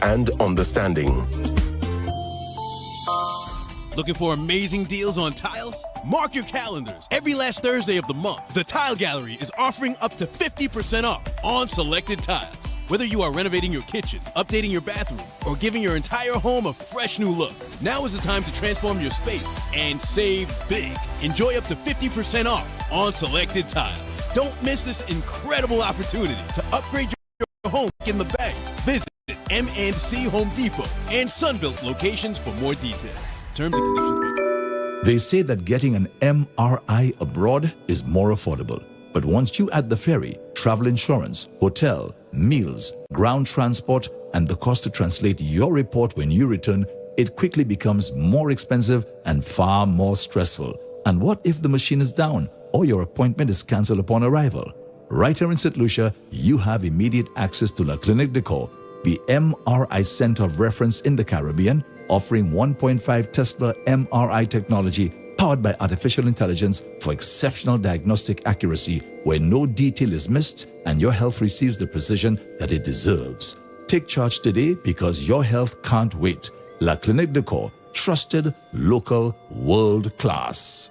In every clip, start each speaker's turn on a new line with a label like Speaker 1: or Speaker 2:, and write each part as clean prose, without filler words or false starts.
Speaker 1: and understanding.
Speaker 2: Looking for amazing deals on tiles? Mark your calendars. Every last Thursday of the month, the Tile Gallery is offering up to 50% off on selected tiles. Whether you are renovating your kitchen, updating your bathroom, or giving your entire home a fresh new look, now is the time to transform your space and save big. Enjoy up to 50% off on selected tiles. Don't miss this incredible opportunity to upgrade your home in the bag. Visit M&C Home Depot and Sunbelt locations for more details. Terms and conditions.
Speaker 3: They say that getting an MRI abroad is more affordable. But once you add the ferry, travel insurance, hotel, meals, ground transport, and the cost to translate your report when you return, it quickly becomes more expensive and far more stressful. And what if the machine is down or your appointment is cancelled upon arrival? Right here in St. Lucia, you have immediate access to La Clinique de Corps, the MRI Center of Reference in the Caribbean, offering 1.5 Tesla MRI technology powered by artificial intelligence for exceptional diagnostic accuracy where no detail is missed and your health receives the precision that it deserves. Take charge today because your health can't wait. La Clinique de Corps, trusted, local, world class.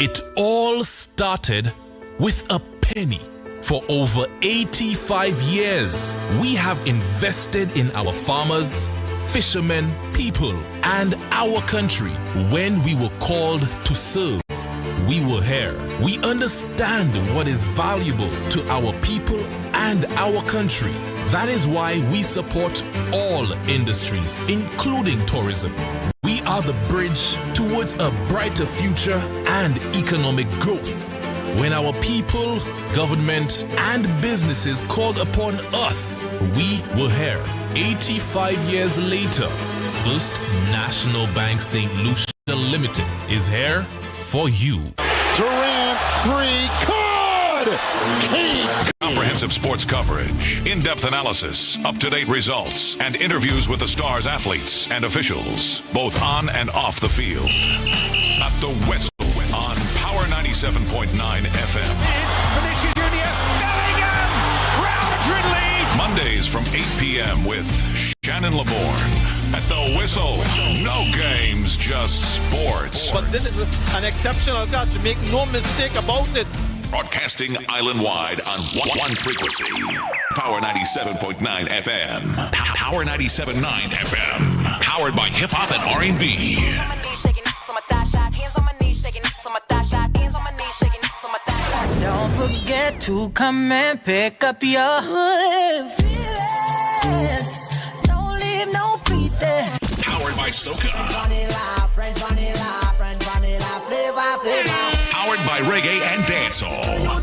Speaker 4: It all started with a penny. For over 85 years, we have invested in our farmers, fishermen, people, and our country. When we were called to serve, we were here. We understand what is valuable to our people and our country. That is why we support all industries, including tourism. We are the bridge towards a brighter future and economic growth. When our people, government, and businesses called upon us, we were here. 85 years later, First National Bank St. Lucia Limited is here for you.
Speaker 5: Durant, three, good! Kate!
Speaker 6: Comprehensive sports coverage, in-depth analysis, up-to-date results, and interviews with the Stars athletes and officials, both on and off the field. At the West on Power 97.9 FM.
Speaker 5: Vinicius Junior, Bellingham! Real Madrid lead!
Speaker 6: Mondays from 8 p.m. with Shannon Labourne. At the Whistle, no games, just sports.
Speaker 7: But this is an exceptional catch. Make no mistake about it.
Speaker 6: Broadcasting island-wide on one frequency. Power 97.9 FM. Power 97.9 FM. Powered by hip-hop and R&B.
Speaker 8: Don't forget to come and pick up your feelings. Don't leave no pieces.
Speaker 6: Powered by Soca. Powered by reggae and dancehall.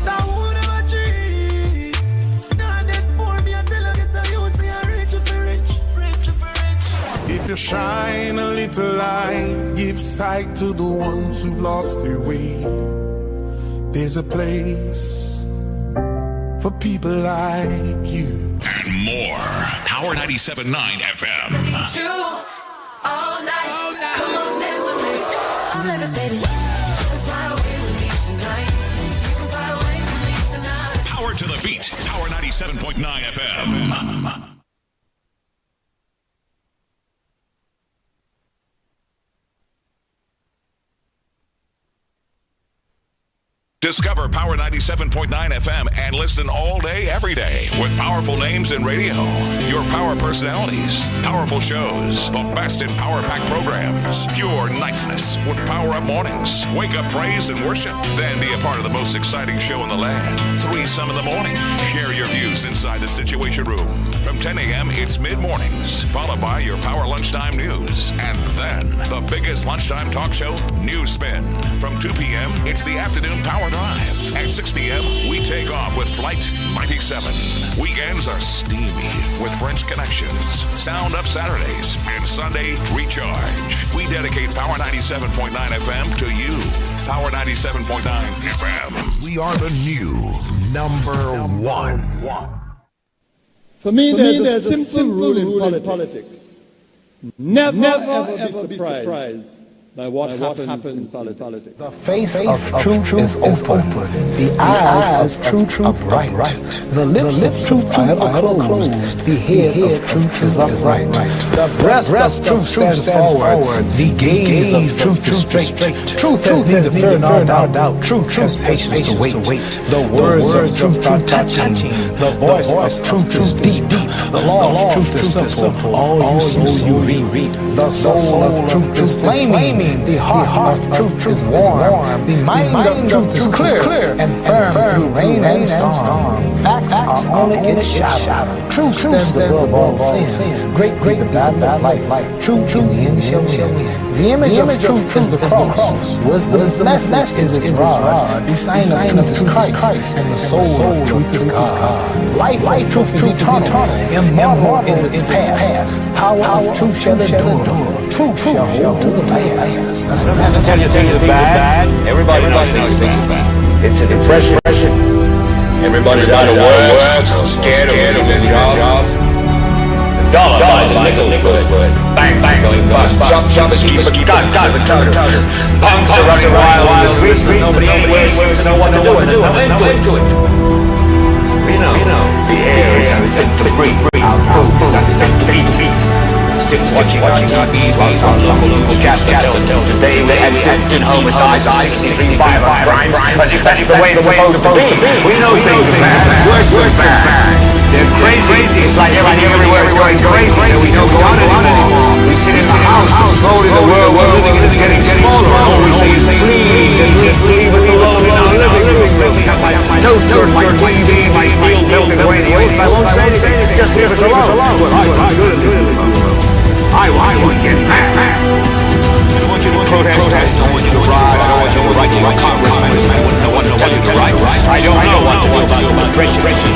Speaker 9: If you shine a little light, give sight to the ones who've lost their way. There's a place for people like you.
Speaker 6: And more. Power 97.9 FM.
Speaker 8: You all night. Come on, dance with me. I'm levitating. Fly away with me tonight. You can fly away with me tonight.
Speaker 6: Power to the beat. Power 97.9 FM. Discover Power 97.9 FM and listen all day, every day with powerful names in radio, your power personalities, powerful shows, the best in Power Pack programs, pure niceness with Power Up Mornings, wake up praise and worship, then be a part of the most exciting show in the land. 3-some in the morning. Share your views inside the Situation Room. From 10 a.m., it's mid-mornings, followed by your Power Lunchtime News. And then the biggest lunchtime talk show, NewsSpin. From 2 p.m., it's the Afternoon Power Drive. At 6 p.m., we take off with Flight 97. Weekends are steamy with French Connections. Sound Up Saturdays and Sunday Recharge. We dedicate Power 97.9 FM to you. Power 97.9 FM.
Speaker 9: We are the new number one.
Speaker 10: For me, there's a simple rule in politics. Never ever be surprised by what happens in politics.
Speaker 1: The face of truth is open. The eyes of truth are bright. The lips of truth are never closed. The head of truth is upright. The breast of truth stands forward. The gaze of truth is straight. Truth has neither fear nor doubt. Truth has patience to wait. The words of truth are touching. The voice of truth is deep. The law of truth is simple. All you sow you reap. The soul of truth is flaming. The heart of truth is warm. The mind of truth is clear and firm through rain and storm. Facts are only its shadow. Truth stands above all sin. Great the battle of life. Truth in the end shall win. The image of truth is the cross. Wisdom's message is its rod. The sign of truth is Christ, and the soul of truth is God. Life of truth is eternal. Immortal is its past. Power of truth shall endure. Truth shall hold to the last.
Speaker 11: Not to tell you things are bad. Everybody knows things are bad. It's a depression. Everybody's out of work, scared of losing their job. The dollar buys a nickel good. Banks are going bust. Shoppers keep a gun to the counter. Punks are running wild on the street. Nobody anywhere seems to know what to do. And there's no end to it. We know. The air is unfit to breathe. Our food is unfit to eat. Watching TVs while some local newscaster tells today we had 15 homicides and 63 violent crimes, as if that's the way it's supposed to be. We know things are bad, worse bad. They're crazy, it's like everything everywhere is going crazy, so we don't go out anymore. We sit in the house, and slowly the world we're living in is getting smaller, and all we say is please leave us alone in our living room. We have my toaster, my TV, my steel built-in radios, and I won't say anything, just leave us alone. Well, I'm good at living in my world. I want to get mad. I don't want you to protest. I don't want you to riot. I don't want you to write to your congressman. I want to tell you to write. I don't know what to do about inflation,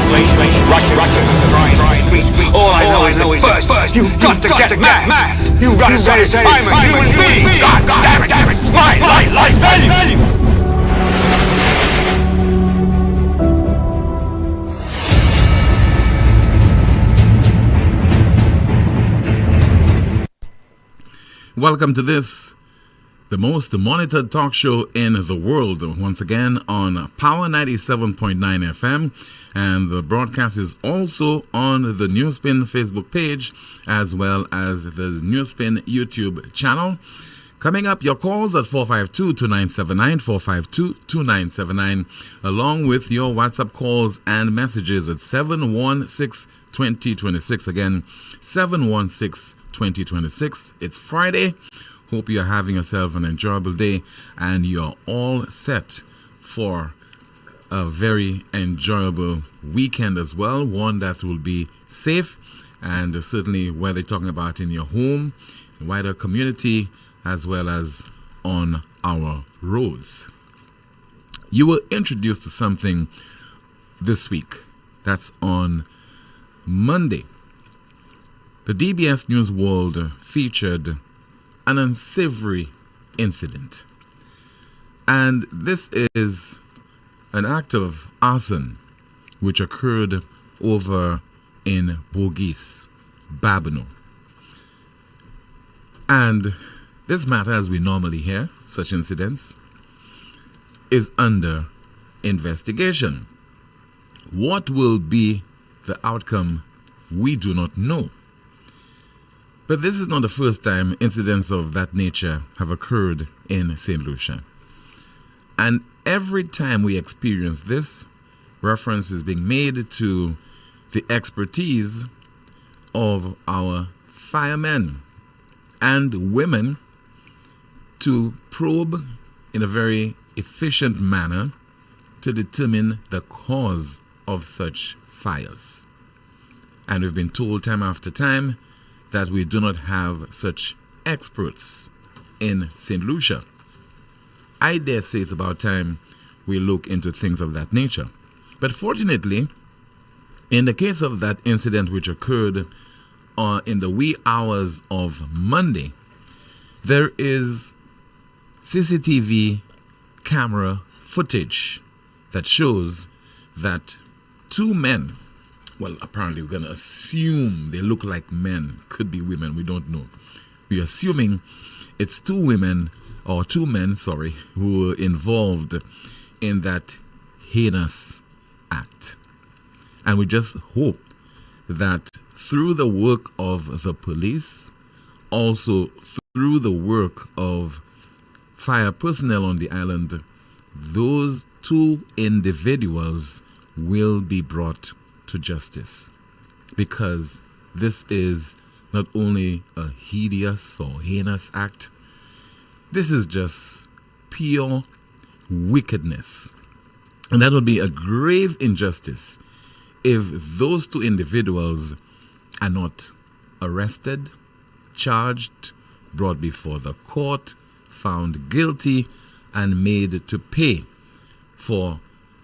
Speaker 11: Russia, crime. All I know is that first, you've got to get mad. You've got to say, I'm a human being. God damn it. My life value.
Speaker 12: Welcome to this, the most monitored talk show in the world, once again on Power 97.9 FM, and the broadcast is also on the NewsSpin Facebook page as well as the NewsSpin YouTube channel. Coming up, your calls at 452-2979, 452-2979, along with your WhatsApp calls and messages at 716-2026. Again, 716-2026. It's Friday. Hope you're having yourself an enjoyable day and you're all set for a very enjoyable weekend as well. One that will be safe and certainly whether you're talking about in your home, wider community, as well as on our roads. You were introduced to something this week. That's on Monday. The DBS News World featured an unsavory incident. And this is an act of arson which occurred over in Bourgis, Babonneau. And this matter, as we normally hear, such incidents, is under investigation. What will be the outcome, we do not know. But this is not the first time incidents of that nature have occurred in St. Lucia. And every time we experience this, reference is being made to the expertise of our firemen and women to probe in a very efficient manner to determine the cause of such fires. And we've been told time after time that we do not have such experts in St. Lucia. I dare say it's about time we look into things of that nature. But fortunately, in the case of that incident which occurred in the wee hours of Monday, there is CCTV camera footage that shows that two men, well, apparently we're going to assume they look like men, could be women, we don't know. We're assuming it's two women or two men, who were involved in that heinous act. And we just hope that through the work of the police, also through the work of fire personnel on the island, those two individuals will be brought to justice. Because this is not only a hideous or heinous act, this is just pure wickedness. And that would be a grave injustice if those two individuals are not arrested, charged, brought before the court, found guilty, and made to pay for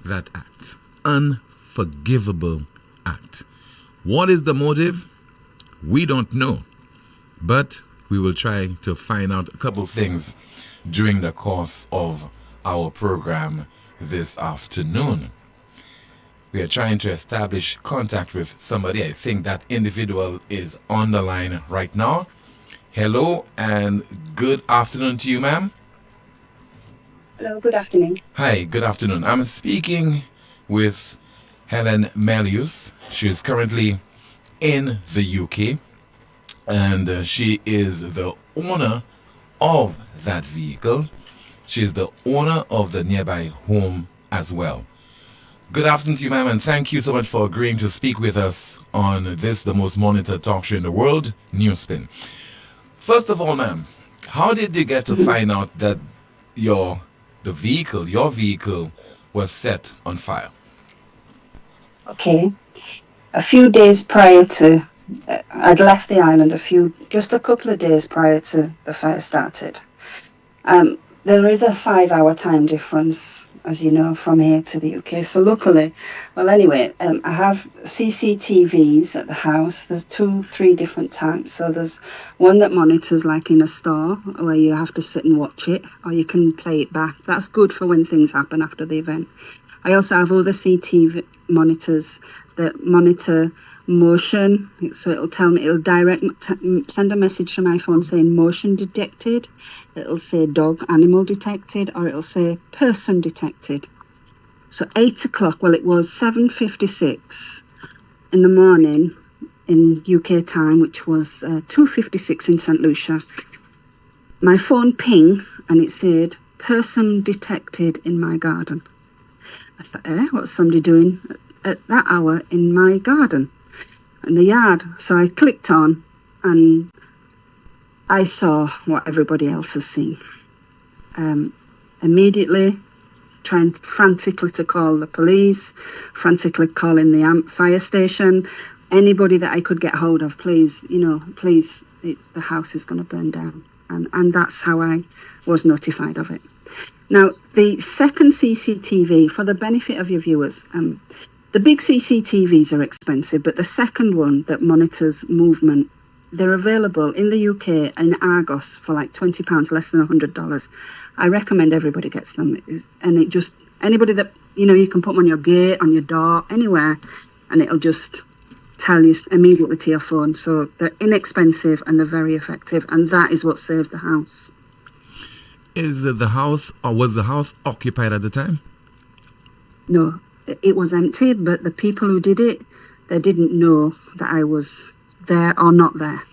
Speaker 12: that act. Unforgivable act. What is the motive? We don't know. But we will try to find out a couple things during the course of our program this afternoon. We are trying to establish contact with somebody. I think that individual is on the line right now. Hello and good afternoon to you, ma'am.
Speaker 13: Hello, good afternoon.
Speaker 12: Hi, good afternoon. I'm speaking with Helen Melius. She is currently in the UK, and she is the owner of that vehicle. She is the owner of the nearby home as well. Good afternoon to you, ma'am, and thank you so much for agreeing to speak with us on this, the most monitored talk show in the world, NewsSpin. First of all, ma'am, how did you get to find out that your vehicle was set on fire?
Speaker 13: Okay. A few days prior to, I'd left the island just a couple of days prior to the fire started. There is a 5-hour time difference, as you know, from here to the UK. So luckily, I have CCTVs at the house. There's 2-3 different types. So there's one that monitors like in a store where you have to sit and watch it, or you can play it back. That's good for when things happen after the event. I also have other CCTV monitors that monitor motion. So it'll tell me, send a message to my phone saying motion detected. It'll say dog, animal detected, or it'll say person detected. So 8 o'clock, it was 7:56 in the morning in UK time, which was 2:56 in St. Lucia. My phone pinged and it said person detected in my garden. I thought, what's somebody doing at that hour in my garden, in the yard? So I clicked on and I saw what everybody else has seen. Immediately trying frantically to call the police, frantically calling the fire station, anybody that I could get hold of, please, the house is going to burn down. And that's how I was notified of it. Now, the second CCTV, for the benefit of your viewers, the big CCTVs are expensive, but the second one that monitors movement, they're available in the UK in Argos for like £20, less than $100. I recommend everybody gets them. Anybody that, you can put them on your gate, on your door, anywhere, and it'll just tell you immediately to your phone. So they're inexpensive and they're very effective, and that is what saved the house.
Speaker 12: Was the house occupied at the time?
Speaker 13: No, it was empty, but the people who did it, they didn't know that I was there or not there.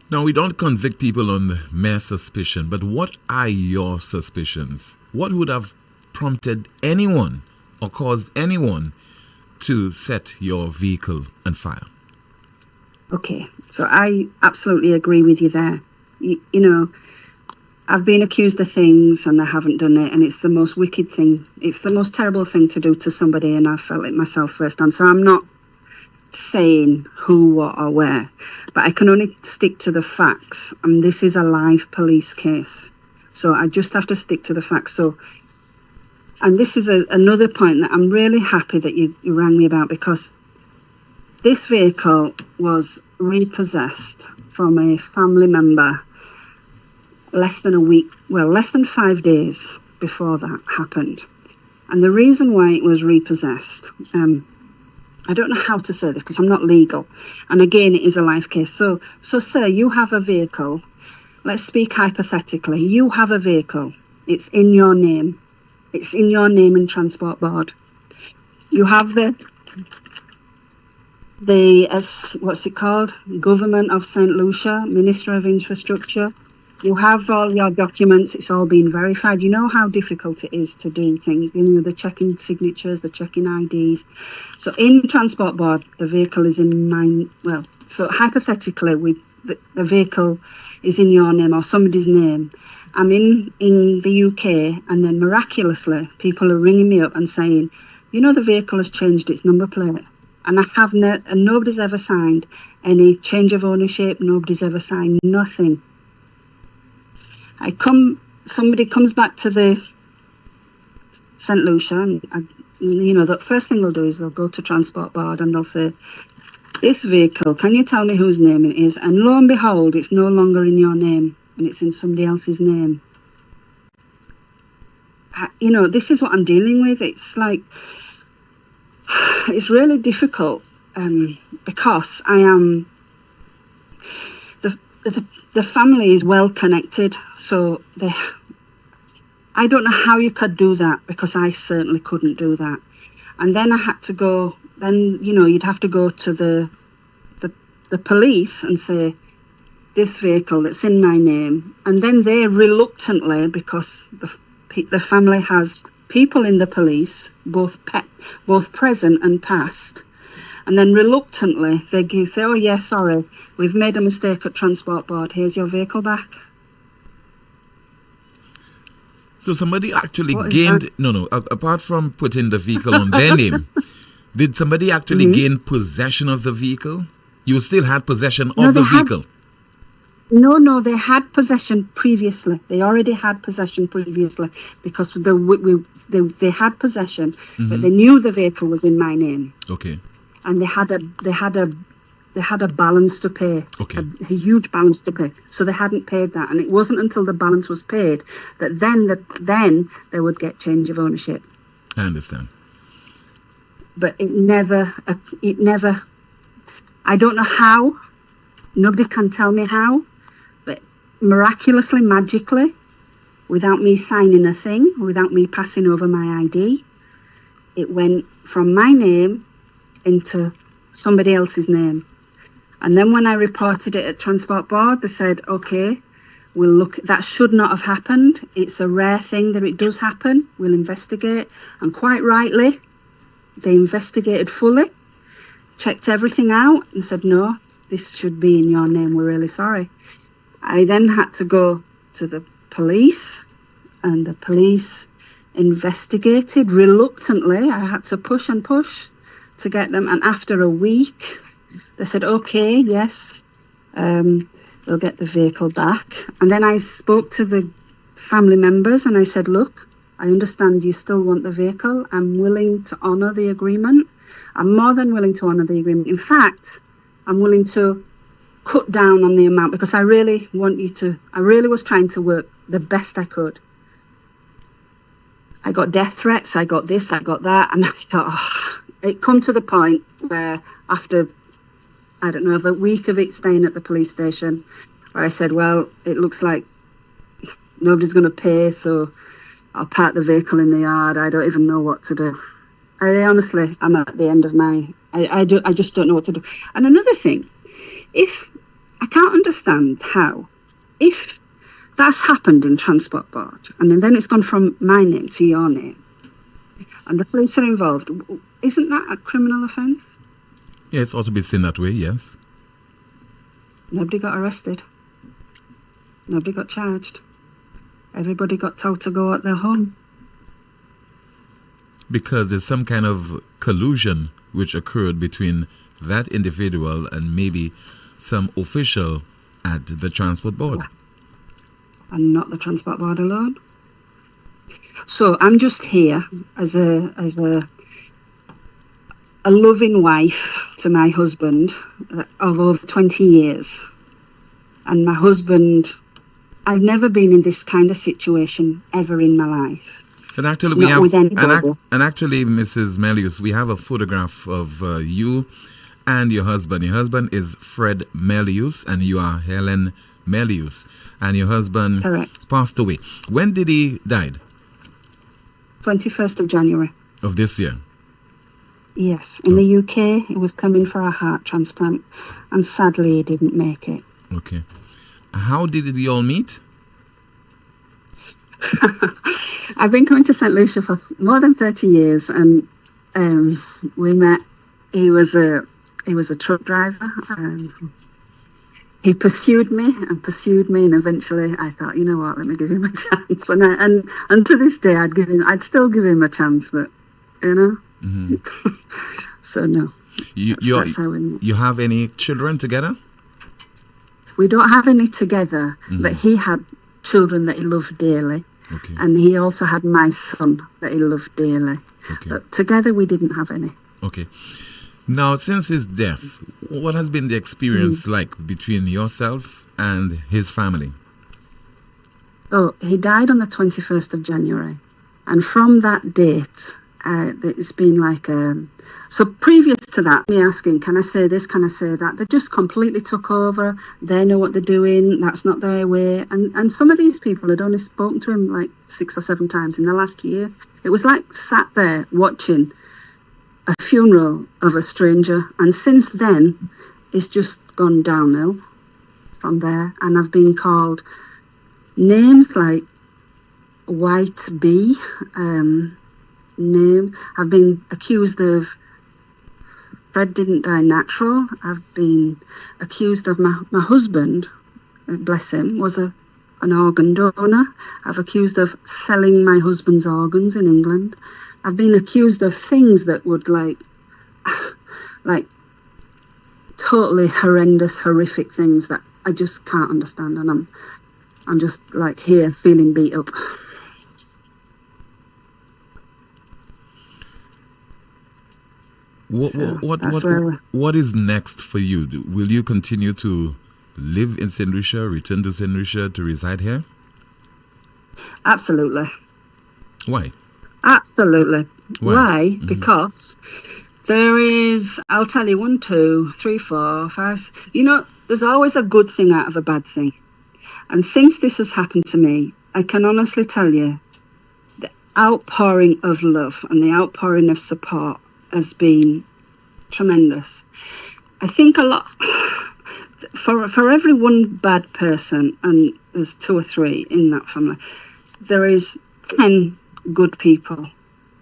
Speaker 12: Now, we don't convict people on mere suspicion, but what are your suspicions? What would have prompted anyone or caused anyone to set your vehicle on fire?
Speaker 13: Okay, so I absolutely agree with you there. I've been accused of things and I haven't done it, and it's the most wicked thing. It's the most terrible thing to do to somebody, and I felt it myself firsthand. So I'm not saying who, what, or where, but I can only stick to the facts. And this is a live police case, so I just have to stick to the facts. So, and this is another point that I'm really happy that you rang me about, because this vehicle was repossessed from a family member less than 5 days before that happened. And the reason why it was repossessed, I don't know how to say this because I'm not legal. And again, it is a life case. So sir, you have a vehicle let's speak hypothetically. You have a vehicle. It's in your name. It's in your name in Transport Board. You have the what's it called? Government of St. Lucia, Minister of Infrastructure. You have all your documents. It's all been verified. You know how difficult it is to do things. You know, the checking signatures, the checking IDs. So in Transport Board, the vehicle is in mine. Well, so hypothetically, the vehicle is in your name or somebody's name. I'm in the UK, and then miraculously, people are ringing me up and saying, you know, the vehicle has changed its number plate. And I have and nobody's ever signed any change of ownership. Nobody's ever signed nothing. Somebody comes back to the St. Lucia, and the first thing they'll do is they'll go to Transport Board and they'll say, this vehicle, can you tell me whose name it is? And lo and behold, it's no longer in your name, and it's in somebody else's name. This is what I'm dealing with. It's like, it's really difficult because I am, the family is well connected, so I don't know how you could do that, because I certainly couldn't do that. And then I had to go, you'd have to go to the police and say, this vehicle that's in my name, and then they reluctantly, because the family has people in the police, both present and past, and then reluctantly they say, oh yeah, sorry, we've made a mistake at Transport Board, here's your vehicle back.
Speaker 12: So somebody actually gained, apart from putting the vehicle on their name, did somebody actually gain possession of the vehicle? You still had possession of the vehicle?
Speaker 13: No, they had possession previously. They already had possession previously, because they had possession, but they knew the vehicle was in my name.
Speaker 12: Okay.
Speaker 13: And they had a balance to pay, a huge balance to pay. So they hadn't paid that, and it wasn't until the balance was paid that then they would get change of ownership.
Speaker 12: I understand.
Speaker 13: But it never. I don't know how. Nobody can tell me how. But miraculously, magically, without me signing a thing, without me passing over my ID, it went from my name into somebody else's name. And then when I reported it at Transport Board, they said, okay, we'll look, that should not have happened. It's a rare thing that it does happen. We'll investigate. And quite rightly, they investigated fully, checked everything out and said, no, this should be in your name. We're really sorry. I then had to go to the police, and the police investigated reluctantly. I had to push and push to get them. And after a week, they said, okay, yes, we'll get the vehicle back. And then I spoke to the family members and I said, look, I understand you still want the vehicle. I'm willing to honour the agreement. I'm more than willing to honour the agreement. In fact, I'm willing to cut down on the amount, because I really was trying to work the best I could. I got death threats, I got this, I got that, and I thought, it come to the point where after, I don't know, a week of it staying at the police station, where I said, well, it looks like nobody's going to pay, so I'll park the vehicle in the yard. I don't even know what to do. Honestly, I'm at the end of I just don't know what to do. And another thing, I can't understand how, if that's happened in Transport Board, and then it's gone from my name to your name, and the police are involved, isn't that a criminal offence?
Speaker 12: Yes, it ought to be seen that way, yes.
Speaker 13: Nobody got arrested. Nobody got charged. Everybody got told to go at their home.
Speaker 12: Because there's some kind of collusion which occurred between that individual and maybe some official at the Transport Board.
Speaker 13: And not the Transport Board alone. So I'm just here as a loving wife to my husband of over 20 years. And my husband, I've never been in this kind of situation ever in my life.
Speaker 12: And actually, we have, actually, Mrs. Melius, we have a photograph of you and your husband. Your husband is Fred Melius, and you are Helen Melius, and your husband
Speaker 13: Correct.
Speaker 12: passed away. When did he die?
Speaker 13: 21st of January.
Speaker 12: Of this year?
Speaker 13: Yes. In the UK, he was coming for a heart transplant, and sadly, he didn't make it.
Speaker 12: Okay. How did you all meet?
Speaker 13: I've been coming to St. Lucia for more than 30 years, and we met. He was a truck driver. He pursued me, and eventually I thought, you know what, let me give him a chance. And to this day, I'd still give him a chance, but you know.
Speaker 12: Mm-hmm.
Speaker 13: So no.
Speaker 12: That's how we met. You have any children together?
Speaker 13: We don't have any together,
Speaker 12: Mm-hmm.
Speaker 13: but he had children that he loved dearly.
Speaker 12: Okay.
Speaker 13: And he also had my son that he loved dearly.
Speaker 12: Okay.
Speaker 13: But together we didn't have any.
Speaker 12: Okay. Now, since his death, what has been the experience like between yourself and his family?
Speaker 13: Oh, he died on the 21st of January. And from that date, it's been like so previous to that, me asking, can I say this, can I say that? They just completely took over. They know what they're doing. That's not their way. And some of these people had only spoken to him like 6 or 7 times in the last year. It was like sat there watching a funeral of a stranger. And since then, it's just gone downhill from there. And I've been called names like White Bee, name. I've been accused of Fred didn't die natural. I've been accused of my husband, bless him, was an organ donor. I've accused of selling my husband's organs in England. I've been accused of things that would like totally horrendous, horrific things that I just can't understand, and I'm just like here feeling beat up.
Speaker 12: What is next for you? Will you continue to live in St. Lucia, return to St. Lucia to reside here?
Speaker 13: Absolutely.
Speaker 12: Why?
Speaker 13: Absolutely. Why?
Speaker 12: Mm-hmm.
Speaker 13: Because there is, I'll tell you, 1, 2, 3, 4, 5. You know, there's always a good thing out of a bad thing. And since this has happened to me, I can honestly tell you the outpouring of love and the outpouring of support has been tremendous. I think a lot for every one bad person, and there's 2 or 3 in that family, there is 10 good people,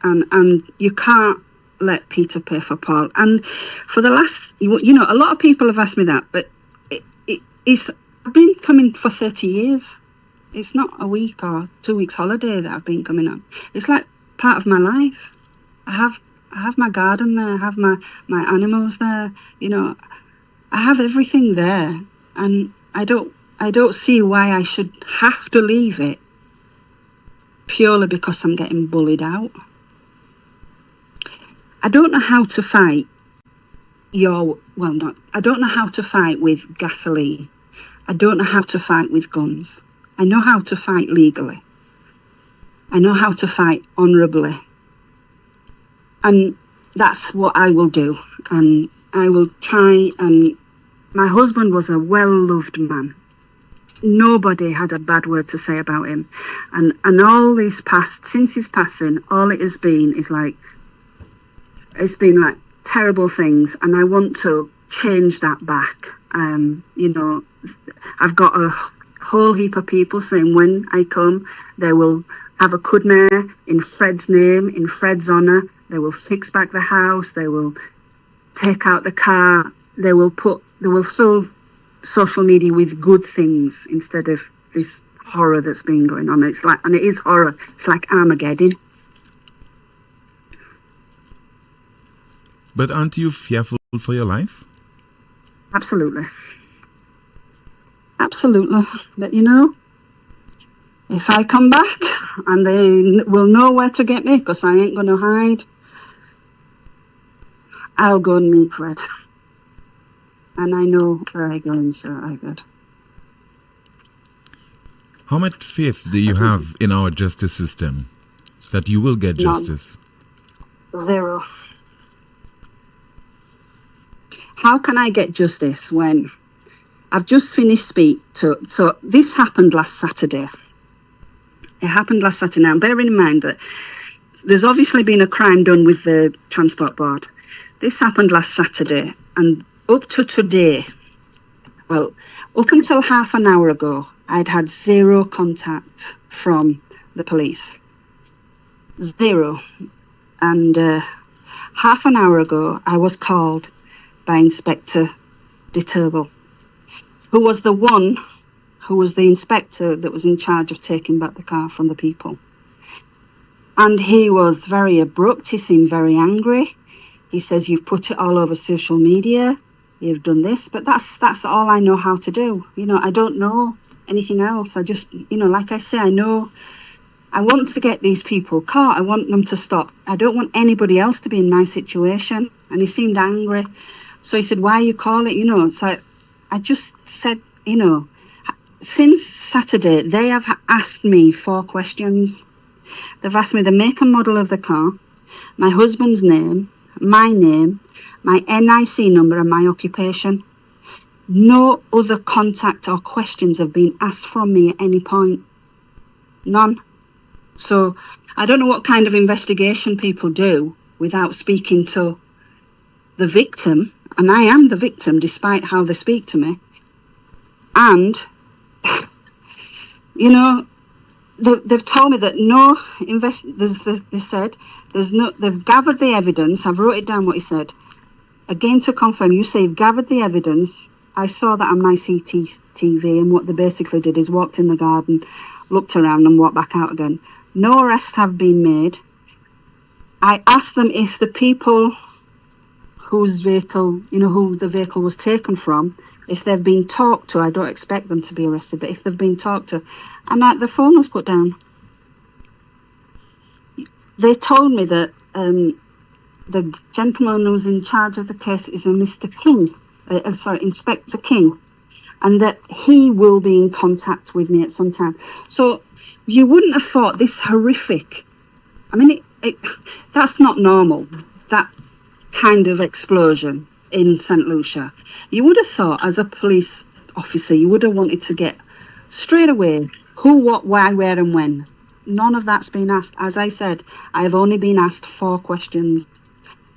Speaker 13: and you can't let Peter pay for Paul. And for the last, you know, a lot of people have asked me that, but I've been coming for 30 years. It's not a week or 2 weeks holiday that I've been coming on. It's like part of my life. I have my garden there, I have my animals there, you know, I have everything there, and I don't see why I should have to leave it purely because I'm getting bullied out. I don't know how to fight I don't know how to fight with gasoline. I don't know how to fight with guns. I know how to fight legally. I know how to fight honourably. And that's what I will do. And I will try. And my husband was a well-loved man. Nobody had a bad word to say about him. And all this past, since his passing, all it has been is like, it's been like terrible things. And I want to change that back. You know, I've got a whole heap of people saying when I come, they will have a Cudmare in Fred's name, in Fred's honour. They will fix back the house. They will take out the car. They will fill social media with good things instead of this horror that's been going on. It's like, and it is horror. It's like Armageddon.
Speaker 12: But aren't you fearful for your life?
Speaker 13: Absolutely. Absolutely. But you know, if I come back and they will know where to get me because I ain't going to hide, I'll go and meet Fred. And I know where I'm going, so I good.
Speaker 12: How much faith do you have in our justice system that you will get justice?
Speaker 13: None. 0. How can I get justice when I've just finished speech. So this happened last Saturday. It happened last Saturday. Now, bearing in mind that there's obviously been a crime done with the Transport Board. This happened last Saturday, and up to today, well, up until half an hour ago, I'd had zero contact from the police. Zero. And half an hour ago, I was called by Inspector de Turble, who was the inspector that was in charge of taking back the car from the people. And he was very abrupt. He seemed very angry. He says, "You've put it all over social media. You've done this." But that's all I know how to do. You know, I don't know anything else. I just, you know, like I say, I want to get these people caught. I want them to stop. I don't want anybody else to be in my situation. And he seemed angry. So he said, "Why you call it?" You know, so I just said, you know, since Saturday, they have asked me 4 questions. They've asked me the make and model of the car, my husband's name, my NIC number, and my occupation. No other contact or questions have been asked from me at any point. None. So I don't know what kind of investigation people do without speaking to the victim, and I am the victim despite how they speak to me. And, you know, they've told me that they said they've gathered the evidence. I've wrote it down what he said. Again, to confirm, you say you've gathered the evidence. I saw that on my CCTV, and what they basically did is walked in the garden, looked around and walked back out again. No arrests have been made. I asked them if the people whose vehicle, you know, who the vehicle was taken from, if they've been talked to. I don't expect them to be arrested, but if they've been talked to. And the phone was put down. They told me that the gentleman who's in charge of the case is a Mr. King, Inspector King, and that he will be in contact with me at some time. So you wouldn't have thought this horrific. I mean, that's not normal, that kind of explosion in St. Lucia. You would have thought, as a police officer, you would have wanted to get straight away who, what, why, where and when. None of that's been asked. As I said, I have only been asked 4 questions,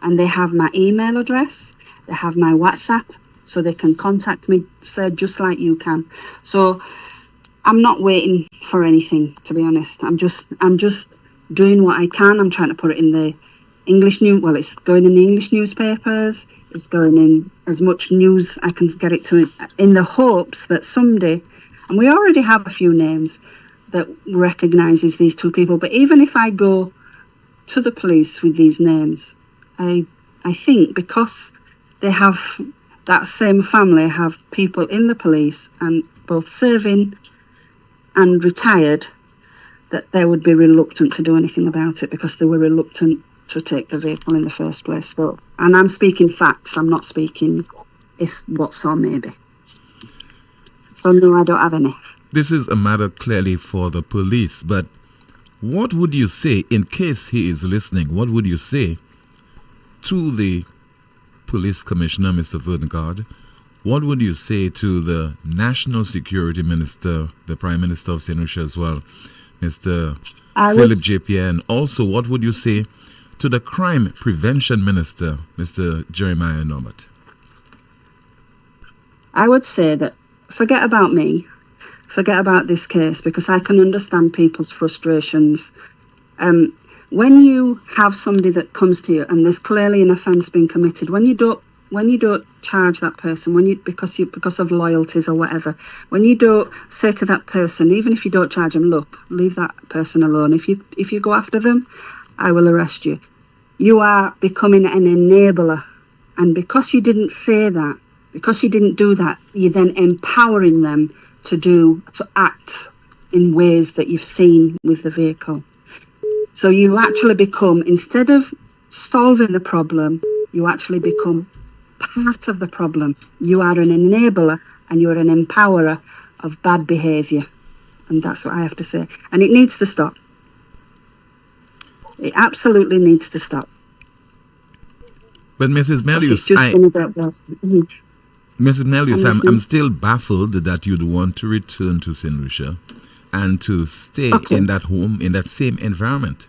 Speaker 13: and they have my email address, they have my WhatsApp, so they can contact me, sir, just like you can. So I'm not waiting for anything, to be honest. I'm just doing what I can. I'm trying to put it in the English it's going in the English newspapers. It's going in as much news I can get it to, in the hopes that someday, and we already have a few names that recognises these 2 people, but even if I go to the police with these names, I think because they have, that same family have people in the police and both serving and retired, that they would be reluctant to do anything about it because they were reluctant to take the vehicle in the first place. So, and I'm speaking facts, I'm not speaking if what's or maybe. So no, I don't have any.
Speaker 12: This is a matter clearly for the police, but what would you say, in case he is listening, what would you say to the police commissioner, Mr. Verdengard? What would you say to the National Security Minister, the Prime Minister of St. Lucia as well, Mr. Philip J. Pierre, and also what would you say to the Crime Prevention Minister, Mr. Jeremiah Norbert?
Speaker 13: I would say that forget about me, forget about this case, because I can understand people's frustrations. When you have somebody that comes to you and there's clearly an offence being committed, when you don't charge that person, because of loyalties or whatever, when you don't say to that person, even if you don't charge them, look, leave that person alone. If you go after them, I will arrest you. You are becoming an enabler, and because you didn't say that, because you didn't do that, you're then empowering them to act in ways that you've seen with the vehicle. So you actually become, instead of solving the problem, you actually become part of the problem. You are an enabler and you are an empowerer of bad behaviour. And that's what I have to say. And it needs to stop. It absolutely needs to stop.
Speaker 12: But Mrs. Melius, Mrs. Melius, I'm still baffled that you'd want to return to St. Lucia and to stay in that home, in that same environment.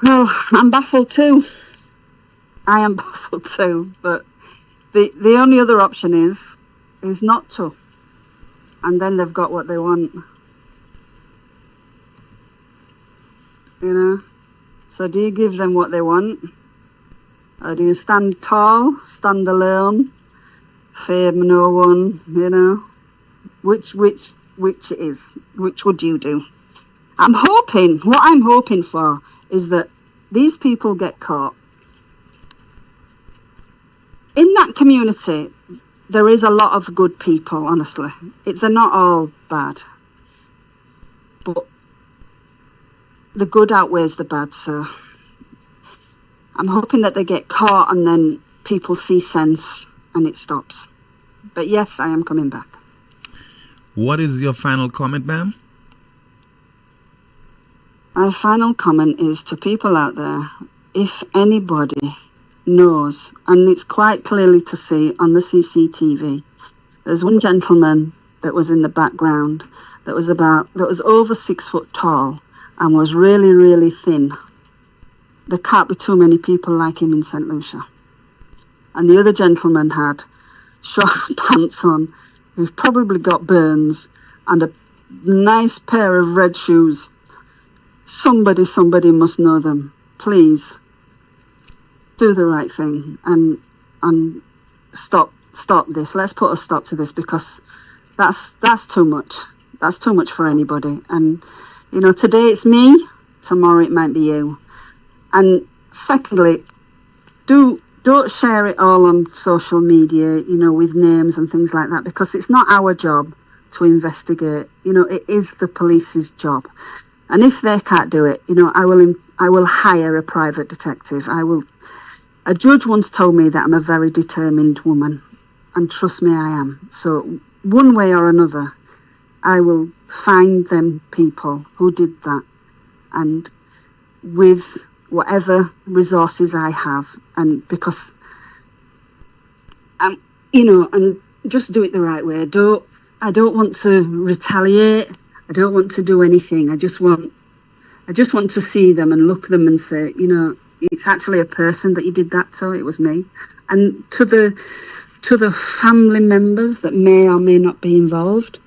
Speaker 13: Well, I'm baffled too. I am baffled too, but the only other option is not to. And then they've got what they want. You know? So do you give them what they want? Or do you stand tall, stand alone, fear no one, you know? Which it is? Which would you do? What I'm hoping for is that these people get caught. In that community, there is a lot of good people, honestly. They're not all bad. But the good outweighs the bad, so I'm hoping that they get caught and then people see sense and it stops. But yes, I am coming back.
Speaker 12: What is your final comment, ma'am?
Speaker 13: My final comment is to people out there, if anybody knows, and it's quite clearly to see on the CCTV, there's one gentleman that was in the background that was over 6 foot tall and was really, really thin. There can't be too many people like him in St. Lucia. And the other gentleman had short pants on, who've probably got burns, and a nice pair of red shoes. Somebody must know them. Please do the right thing and stop this. Let's put a stop to this, because that's too much. That's too much for anybody. And you know, today it's me, tomorrow it might be you. And secondly, don't share it all on social media, you know, with names and things like that, because it's not our job to investigate. You know, it is the police's job. And if they can't do it, you know, I will hire a private detective. A judge once told me that I'm a very determined woman, and trust me, I am. So one way or another, I will find them people who did that, and with whatever resources I have, and because you know, and just do it the right way. I don't want to retaliate. I don't want to do anything. I just want to see them and look them and say, you know, it's actually a person that you did that to. It was me. And to the family members that may or may not be involved,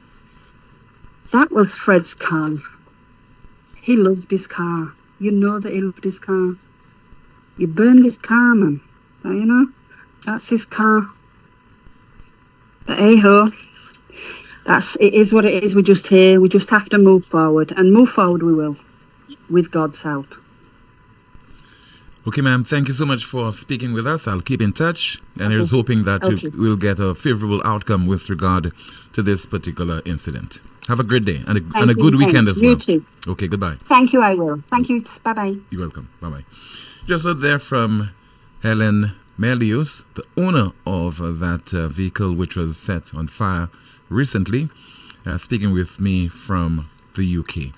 Speaker 13: that was Fred's car. He loved his car. You know that he loved his car. You burned his car, man. You know, that's his car. But hey-ho, it is what it is. We're just here. We just have to move forward. And move forward we will, with God's help.
Speaker 12: Okay, ma'am. Thank you so much for speaking with us. I'll keep in touch. And I was hoping that you will get a favorable outcome with regard to this particular incident. Have a great day and a good weekend as well.
Speaker 13: You too.
Speaker 12: Okay, goodbye.
Speaker 13: Thank you, I will. Thank you. Bye-bye.
Speaker 12: You're welcome. Bye-bye. Just heard there from Helen Melius, the owner of that vehicle which was set on fire recently, speaking with me from the UK.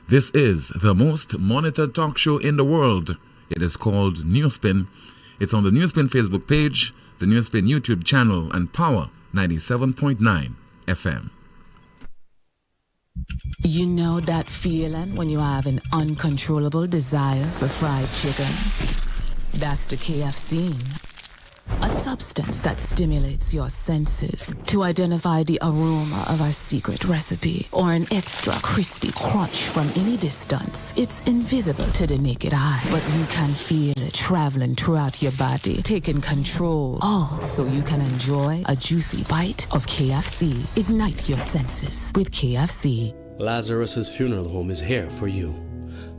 Speaker 12: This is the most monitored talk show in the world. It is called NewsSpin. It's on the NewsSpin Facebook page, the NewsSpin YouTube channel, and Power 97.9 FM.
Speaker 14: You know that feeling when you have an uncontrollable desire for fried chicken? That's the KFC. A substance that stimulates your senses to identify the aroma of a secret recipe or an extra crispy crunch from any distance. It's invisible to the naked eye, but you can feel it traveling throughout your body, taking control. All so you can enjoy a juicy bite of KFC. Ignite your senses with KFC.
Speaker 15: Lazarus's Funeral Home is here for you.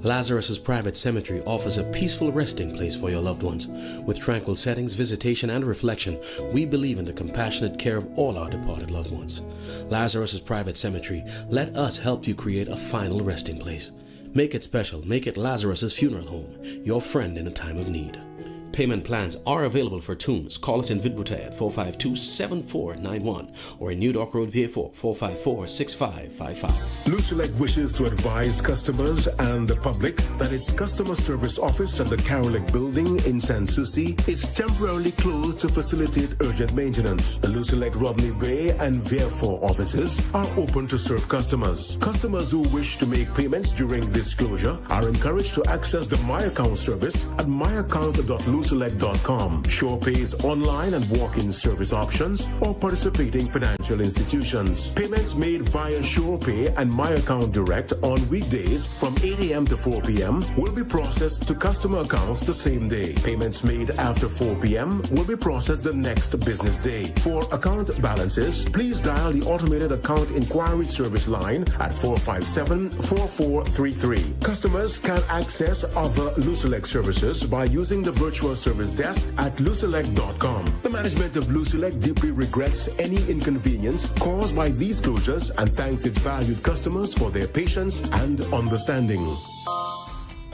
Speaker 15: Lazarus's Private Cemetery offers a peaceful resting place for your loved ones. With tranquil settings, visitation, and reflection, we believe in the compassionate care of all our departed loved ones. Lazarus's Private Cemetery, let us help you create a final resting place. Make it special. Make it Lazarus's Funeral Home, your friend in a time of need. payment plans are available for tunes. Call us in Vidbutai at 452-7491 or in New Dock Road, VA4, 454-6555.
Speaker 16: Lucelec wishes to advise customers and the public that its customer service office at the Carolic building in San Souci is temporarily closed to facilitate urgent maintenance. The Lucelec Rodney Bay and VA4 offices are open to serve customers. Customers who wish to make payments during this closure are encouraged to access the My Account service at myaccount.lucelec.com. Sure pays online and walk-in service options or participating financial institutions. Payments made via Sure Pay and My Account Direct on weekdays from 8 a.m. to 4 p.m. will be processed to customer accounts the same day. Payments made after 4 p.m. will be processed the next business day. For account balances, please dial the automated account inquiry service line at 457-4433. Customers can access other Lucelec services by using the virtual service desk at lucelec.com. The management of Lucelec deeply regrets any inconvenience caused by these closures and thanks its valued customers for their patience and understanding.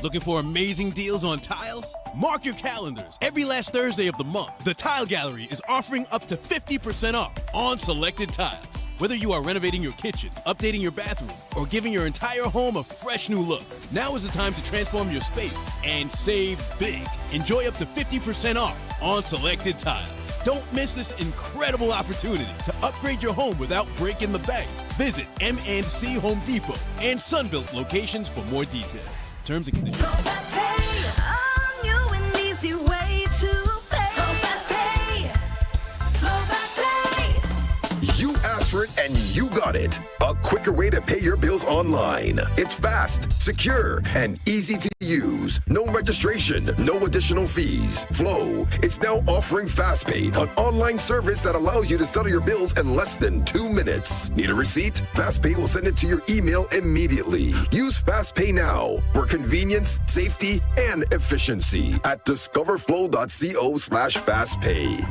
Speaker 2: Looking for amazing deals on tiles? Mark your calendars. Every last Thursday of the month, the Tile Gallery is offering up to 50% off on selected tiles. Whether you are renovating your kitchen, updating your bathroom, or giving your entire home a fresh new look, now is the time to transform your space and save big. Enjoy up to 50% off on selected tiles. Don't miss this incredible opportunity to upgrade your home without breaking the bank. Visit M&C Home Depot and Sunbelt locations for more details. Terms and conditions.
Speaker 17: And you got it. A quicker way to pay your bills online. It's fast, secure, and easy to use. No registration, no additional fees. Flow is now offering FastPay, an online service that allows you to settle your bills in less than 2 minutes. Need a receipt? FastPay will send it to your email immediately. Use FastPay now for convenience, safety, and efficiency at discoverflow.co/fastpay.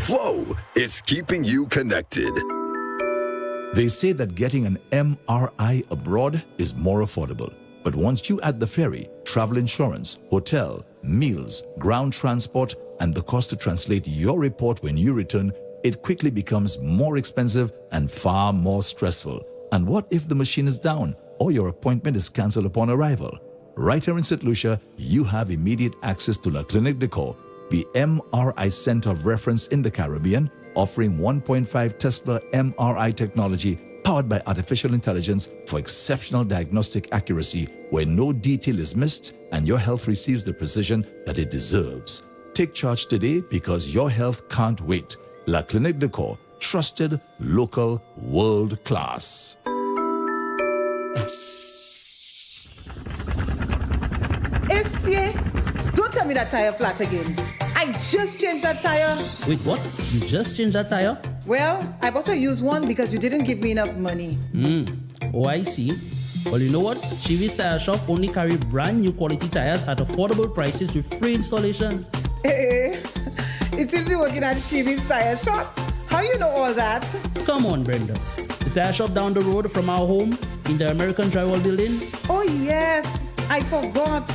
Speaker 17: Flow is keeping you connected.
Speaker 3: They say that getting an MRI abroad is more affordable. But once you add the ferry, travel insurance, hotel, meals, ground transport, and the cost to translate your report when you return, it quickly becomes more expensive and far more stressful. And what if the machine is down or your appointment is cancelled upon arrival? Right here in St. Lucia, you have immediate access to La Clinique de Corps, the MRI Center of Reference in the Caribbean, offering 1.5 Tesla MRI technology powered by artificial intelligence for exceptional diagnostic accuracy where no detail is missed and your health receives the precision that it deserves. Take charge today because your health can't wait. La Clinique de Corps, trusted, local, world class.
Speaker 18: Don't tell me that tire flat again. I just changed that tire.
Speaker 19: Wait, what? You just changed that tire?
Speaker 18: Well, I bought a used one because you didn't give me enough money.
Speaker 19: Oh, I see. Well, you know what? Chivi's Tire Shop only carry brand new quality tires at affordable prices with free installation.
Speaker 18: Hey, it seems you're working at Chivi's Tire Shop. How you know all that?
Speaker 19: Come on, Brenda. The tire shop down the road from our home in the American Drywall Building.
Speaker 18: Oh, yes. I forgot.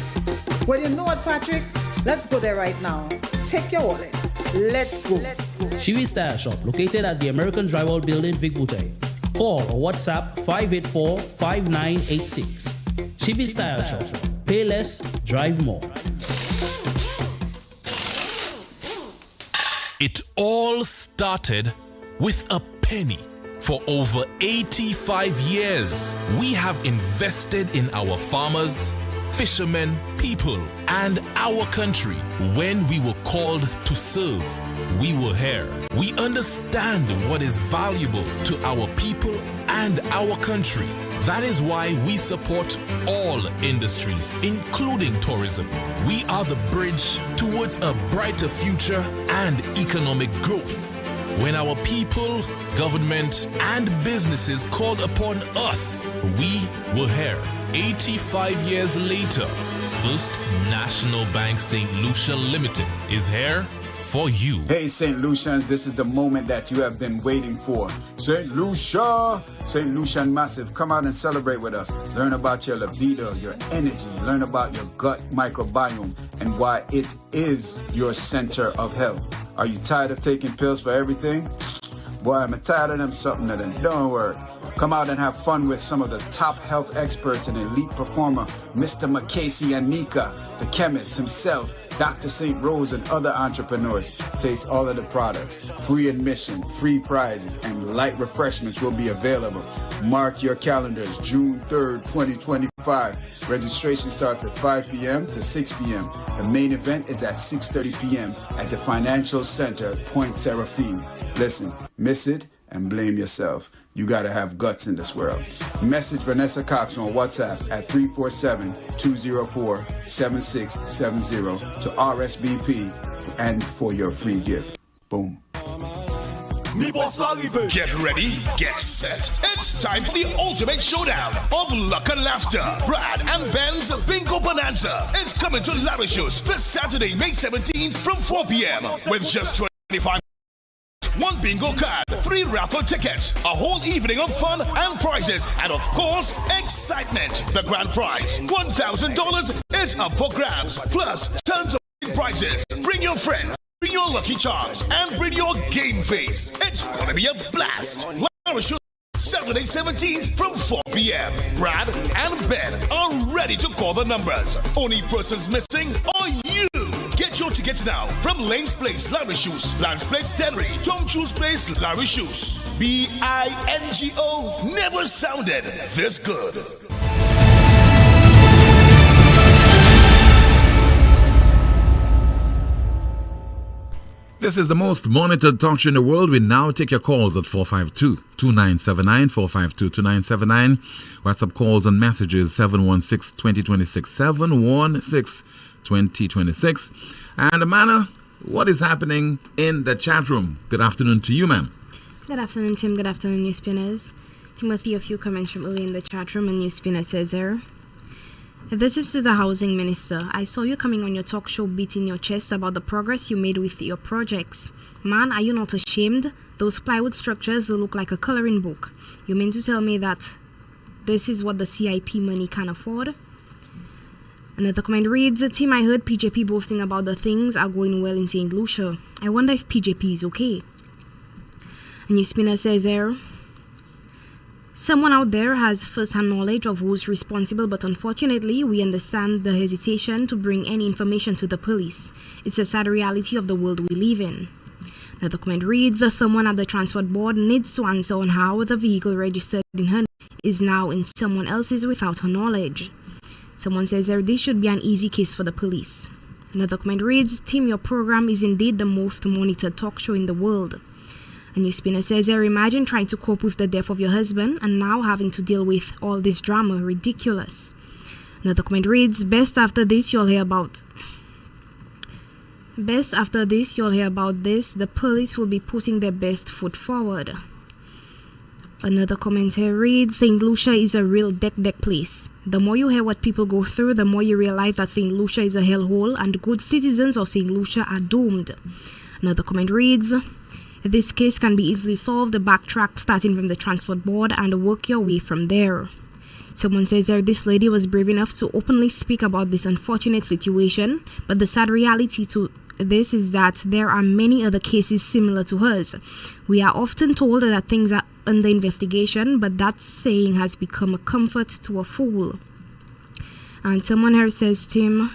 Speaker 18: Well, you know what, Patrick? Let's go there right now. Take your wallet. Let's go.
Speaker 19: Chivi's Tire Shop, located at the American Drywall Building, Vigbutai. Call or WhatsApp 584-5986. Chivi's Tire Shop. Pay less, drive more.
Speaker 4: It all started with a penny. For over 85 years, we have invested in our farmers, fishermen, people, and our country. When we were called to serve, we were here. We understand what is valuable to our people and our country. That is why we support all industries, including tourism. We are the bridge towards a brighter future and economic growth. When our people, government, and businesses called upon us, we were here. 85 years later, First National Bank St. Lucia Limited is here for you.
Speaker 20: Hey, St. Lucians, this is the moment that you have been waiting for. St. Lucia! St. Lucian Massive, come out and celebrate with us. Learn about your libido, your energy. Learn about your gut microbiome and why it is your center of health. Are you tired of taking pills for everything? Boy, I'm tired of them something that don't work. Come out and have fun with some of the top health experts and elite performer, Mr. McCasey and Nika, the chemist himself, Dr. St. Rose, and other entrepreneurs. Taste all of the products. Free admission, free prizes, and light refreshments will be available. Mark your calendars, June 3rd, 2025. Registration starts at 5 p.m. to 6 p.m. The main event is at 6:30 p.m. at the Financial Center, Point Seraphine. Listen, miss it and blame yourself. You gotta have guts in this world. Message Vanessa Cox on WhatsApp at 347-204-7670 to RSVP and for your free gift. Boom.
Speaker 6: Get ready, get set. It's time for the ultimate showdown of luck and laughter. Brad and Ben's Bingo Bonanza is coming to Lavisho's this Saturday, May 17th from 4 p.m. with just 25 one bingo card, 3 raffle tickets, a whole evening of fun and prizes, and of course, excitement. The grand prize, $1,000, is up for grabs, plus tons of prizes. Bring your friends, bring your lucky charms, and bring your game face. It's gonna be a blast. Saturday 17th from 4 p.m. Brad and Ben are ready to call the numbers. Only persons missing are you. Get your tickets now from Lane's Place, Larry Shoes, Lance Place, Denry, Tom Chu's Place, Larry Shoes. BINGO never sounded this good.
Speaker 12: This is the most monitored talk show in the world. We now take your calls at 452-2979, 452-2979. WhatsApp calls and messages 716-2026, 716-2026. And Amanda, what is happening in the chat room? Good afternoon to you, ma'am.
Speaker 21: Good afternoon, Tim. Good afternoon, NewsSpinners. Timothy, a few comments from early in the chat room, and NewsSpinner says here, this is to the housing minister. I saw you coming on your talk show beating your chest about the progress you made with your projects. Man, are you not ashamed? Those plywood structures look like a coloring book. You mean to tell me that this is what the CIP money can afford? Another comment reads, Tim, I heard PJP boasting about the things are going well in St. Lucia. I wonder if PJP is okay. A new spinner says there, someone out there has first-hand knowledge of who's responsible, but unfortunately, we understand the hesitation to bring any information to the police. It's a sad reality of the world we live in. Another comment reads, someone at the transport board needs to answer on how the vehicle registered in her name is now in someone else's without her knowledge. Someone says this should be an easy case for the police. Another comment reads, Tim, your program is indeed the most monitored talk show in the world. A new spinner says, imagine trying to cope with the death of your husband and now having to deal with all this drama. Ridiculous. Another comment reads, best after this you'll hear about this. The police will be putting their best foot forward. Another comment here reads, St. Lucia is a real deck place. The more you hear what people go through, the more you realize that St. Lucia is a hellhole and good citizens of St. Lucia are doomed. Another comment reads, this case can be easily solved. Backtrack starting from the transport board and work your way from there. Someone says that this lady was brave enough to openly speak about this unfortunate situation, but the sad reality to this is that there are many other cases similar to hers. We are often told that things are under investigation, but that saying has become a comfort to a fool. And someone here says, Tim,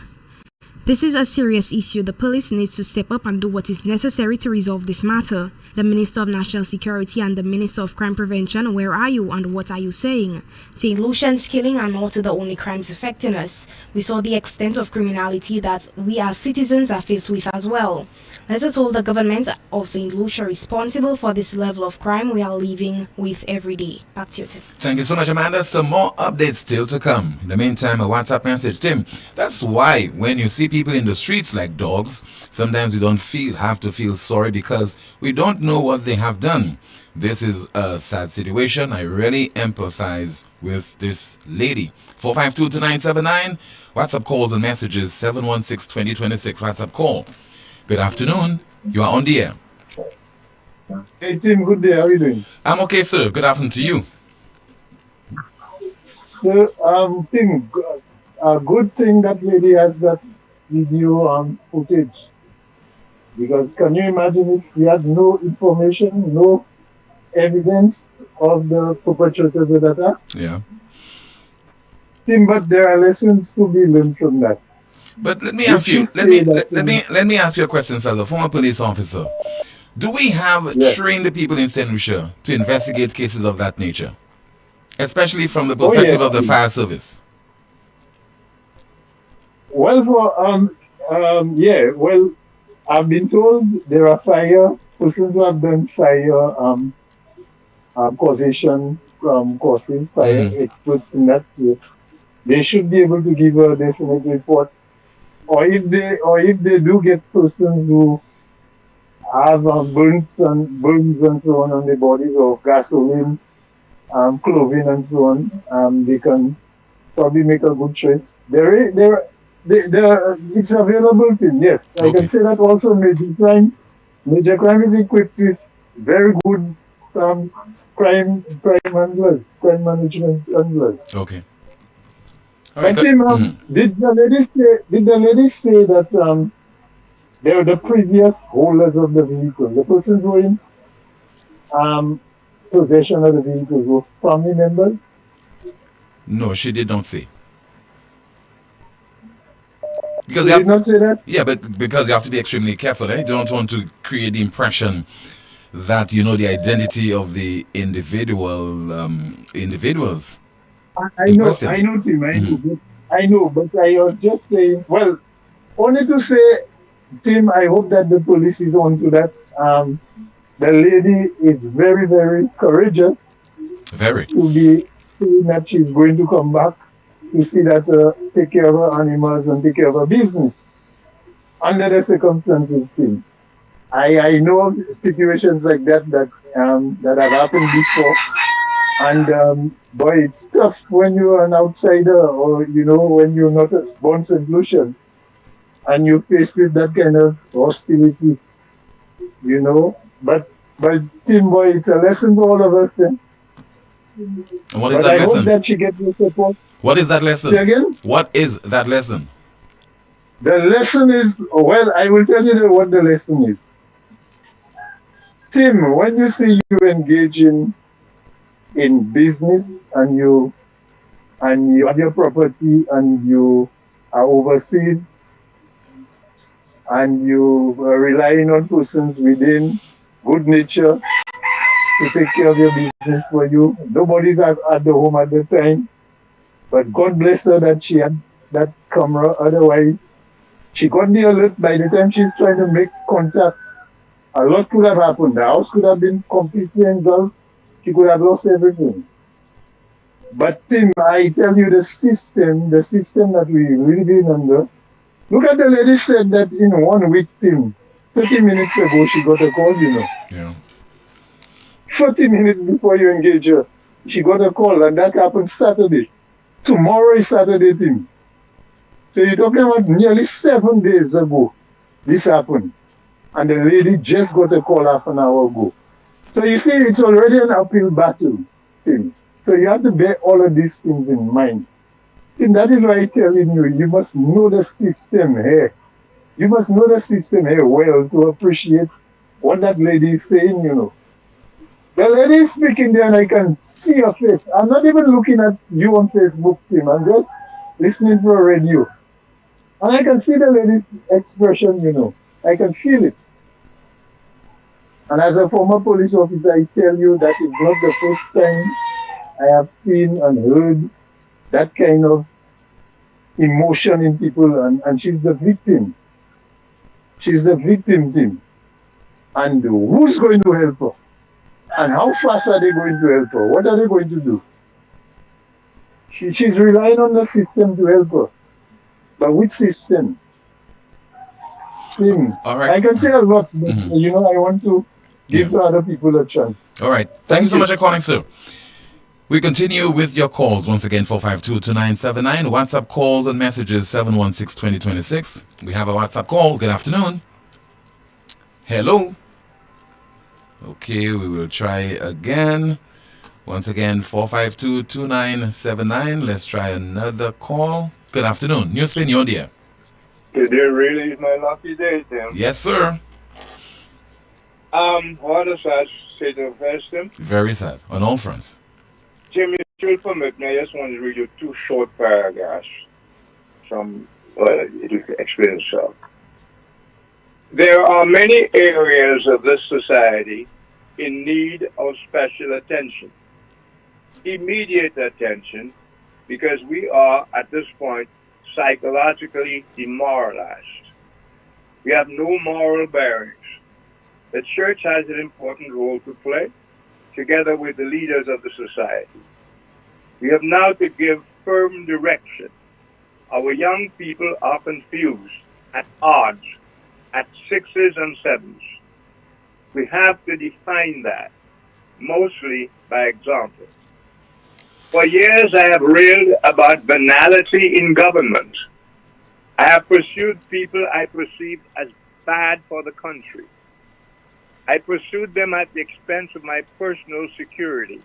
Speaker 21: this is a serious issue. The police needs to step up and do what is necessary to resolve this matter. The Minister of National Security and the Minister of Crime Prevention, where are you and what are you saying? St. Lucian's killing are not the only crimes affecting us. We saw the extent of criminality that we as citizens are faced with as well. Let us hold the government of St. Lucia responsible for this level of crime we are living with every day. Back to you, Tim.
Speaker 12: Thank you so much, Amanda. Some more updates still to come. In the meantime, a WhatsApp message. Tim, that's why when you see people in the streets like dogs, sometimes we don't have to feel sorry because we don't know what they have done. This is a sad situation. I really empathize with this lady. 452-2979. WhatsApp calls and messages 716-2026. WhatsApp call. Good afternoon. You are on the air.
Speaker 5: Hey Tim, good day. How are you doing?
Speaker 12: I'm okay, sir. Good afternoon to you.
Speaker 5: So, Tim, a good thing that lady has that video footage. Because can you imagine if we had no information, no evidence of the perpetrator of the attack?
Speaker 12: Yeah.
Speaker 5: Tim, but there are lessons to be learned from that.
Speaker 12: But let me ask you. Let me ask you a question, sir, as a former police officer. Do we have trained people in Saint Lucia to investigate cases of that nature, especially from the perspective of the fire service?
Speaker 5: Well, well, I've been told there are persons who have done fire causation courses, fire experts in that field. They should be able to give a definite report. Or if they do get persons who have burns and so on their bodies, or gasoline, clothing and so on, they can probably make a good choice. It's available thing, yes. I can say that also major crime is equipped with very good crime management handlers.
Speaker 12: Okay.
Speaker 5: But Tim, did the lady say that they were the previous holders of the vehicle? The persons who were in possession of the vehicles were family members?
Speaker 12: No, she did not say.
Speaker 5: Because she did not say that?
Speaker 12: Yeah, but because you have to be extremely careful. You don't want to create the impression that you know the identity of the individuals.
Speaker 5: I know, Tim. I know, but I was just saying. Well, only to say, Tim, I hope that the police is on to that. The lady is very, very courageous.
Speaker 12: Very.
Speaker 5: To be saying that she's going to come back to see that take care of her animals and take care of her business under the circumstances. Tim, I know of situations like that have happened before, and boy, it's tough when you're an outsider, or when you're not a born St. Lucian, and you face with that kind of hostility, But Tim, boy, it's a lesson for all of us.
Speaker 12: And what is that
Speaker 5: I
Speaker 12: lesson?
Speaker 5: hope that she gets the support.
Speaker 12: What is that lesson?
Speaker 5: Say again?
Speaker 12: What is that lesson?
Speaker 5: The lesson is, well, I will tell you what the lesson is. Tim, when you say you engage in business and you have your property and you are overseas and you are relying on persons within good nature to take care of your business for you. Nobody's at the home at the time, but God bless her that she had that camera. Otherwise, she got the alert by the time she's trying to make contact. A lot could have happened. The house could have been completely engulfed. She could have lost everything. But Tim, I tell you, the system that we really been under. Look at the lady said that in 1 week, Tim, 30 minutes ago, she got a call,
Speaker 12: Yeah.
Speaker 5: 40 minutes before you engage her, she got a call, and that happened Saturday. Tomorrow is Saturday, Tim. So you're talking about nearly 7 days ago, this happened. And the lady just got a call half an hour ago. So you see, it's already an uphill battle, Tim. So you have to bear all of these things in mind. Tim, that is why I'm telling you, you must know the system here. You must know the system here well to appreciate what that lady is saying, The lady is speaking there and I can see her face. I'm not even looking at you on Facebook, Tim. I'm just listening to a radio. And I can see the lady's expression, I can feel it. And as a former police officer, I tell you that is not the first time I have seen and heard that kind of emotion in people, and she's the victim. She's the victim, Tim. And who's going to help her? And how fast are they going to help her? What are they going to do? She's relying on the system to help her. But which system? Tim.
Speaker 12: All right.
Speaker 5: I can say a lot, but I want to give other people a chance.
Speaker 12: All right. Thank you so much for calling, sir. We continue with your calls. Once again, 452-2979. WhatsApp calls and messages, 716-2026. We have a WhatsApp call. Good afternoon. Hello. Okay, we will try again. Once again, 452-2979. Let's try another call. Good afternoon. NewsSpin, you're on the air.
Speaker 7: Today really is my lucky day, Tim.
Speaker 12: Yes, sir.
Speaker 7: What a sad state of affairs, Tim.
Speaker 12: Very sad on all fronts.
Speaker 7: Tim, if you'll permit me, I just want to read you 2 short paragraphs from, well, it will explain itself. There are many areas of this society in need of special attention. Immediate attention, because we are, at this point, psychologically demoralized. We have no moral bearings. The church has an important role to play, together with the leaders of the society. We have now to give firm direction. Our young people are confused, at odds, at 6s and 7s. We have to define that, mostly by example. For years I have railed about banality in government. I have pursued people I perceived as bad for the country. I pursued them at the expense of my personal security.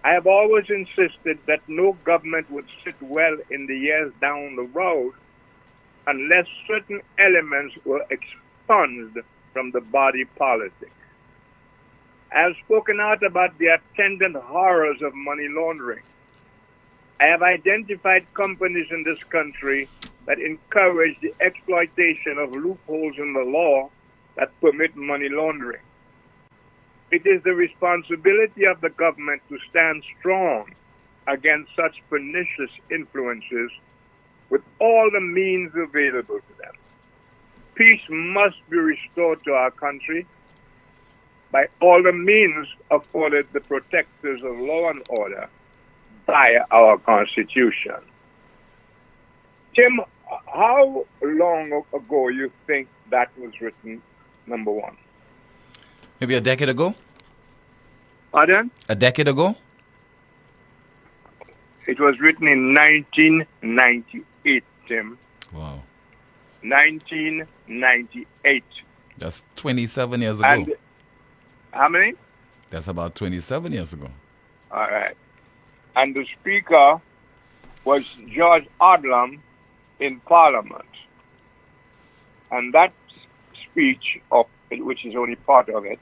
Speaker 7: I have always insisted that no government would sit well in the years down the road unless certain elements were expunged from the body politic. I have spoken out about the attendant horrors of money laundering. I have identified companies in this country that encourage the exploitation of loopholes in the law that permit money laundering. It is the responsibility of the government to stand strong against such pernicious influences with all the means available to them. Peace must be restored to our country by all the means afforded the protectors of law and order via our Constitution. Tim, how long ago you think that was written, number one?
Speaker 12: Maybe a decade ago?
Speaker 7: Pardon?
Speaker 12: A decade ago?
Speaker 7: It was written in 1998, Tim.
Speaker 12: Wow.
Speaker 7: 1998.
Speaker 12: That's 27 years ago.
Speaker 7: And how many?
Speaker 12: That's about 27 years ago.
Speaker 7: All right. And the speaker was George Odlum in Parliament. And that speech, which is only part of it,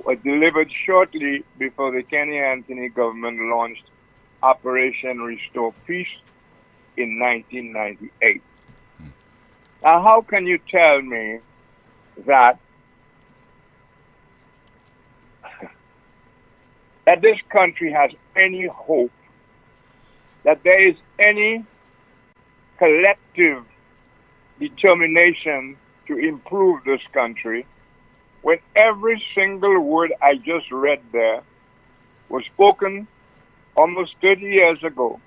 Speaker 7: was delivered shortly before the Kenny Anthony government launched Operation Restore Peace in 1998. Now, how can you tell me that this country has any hope, that there is any collective determination to improve this country, when every single word I just read there was spoken almost 30 years ago?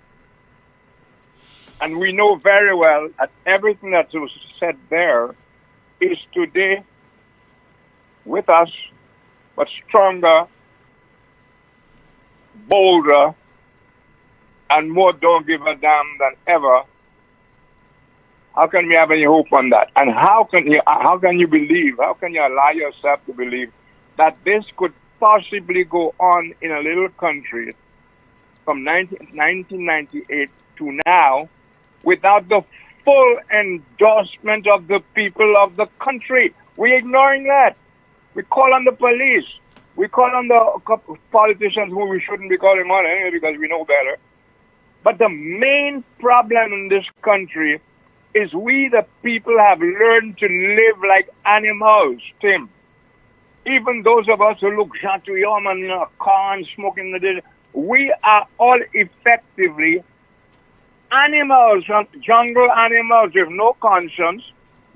Speaker 7: And we know very well that everything that was said there is today with us, but stronger, bolder, and more don't give a damn than ever. How can we have any hope on that? And how can you believe, how can you allow yourself to believe that this could possibly go on in a little country from 1998 to now without the full endorsement of the people of the country? We're ignoring that. We call on the police. We call on the politicians who we shouldn't be calling on anyway because we know better. But the main problem in this country is we, the people, have learned to live like animals, Tim. Even those of us who look gentilhomme in a car and smoking the day, we are all effectively animals, jungle animals with no conscience,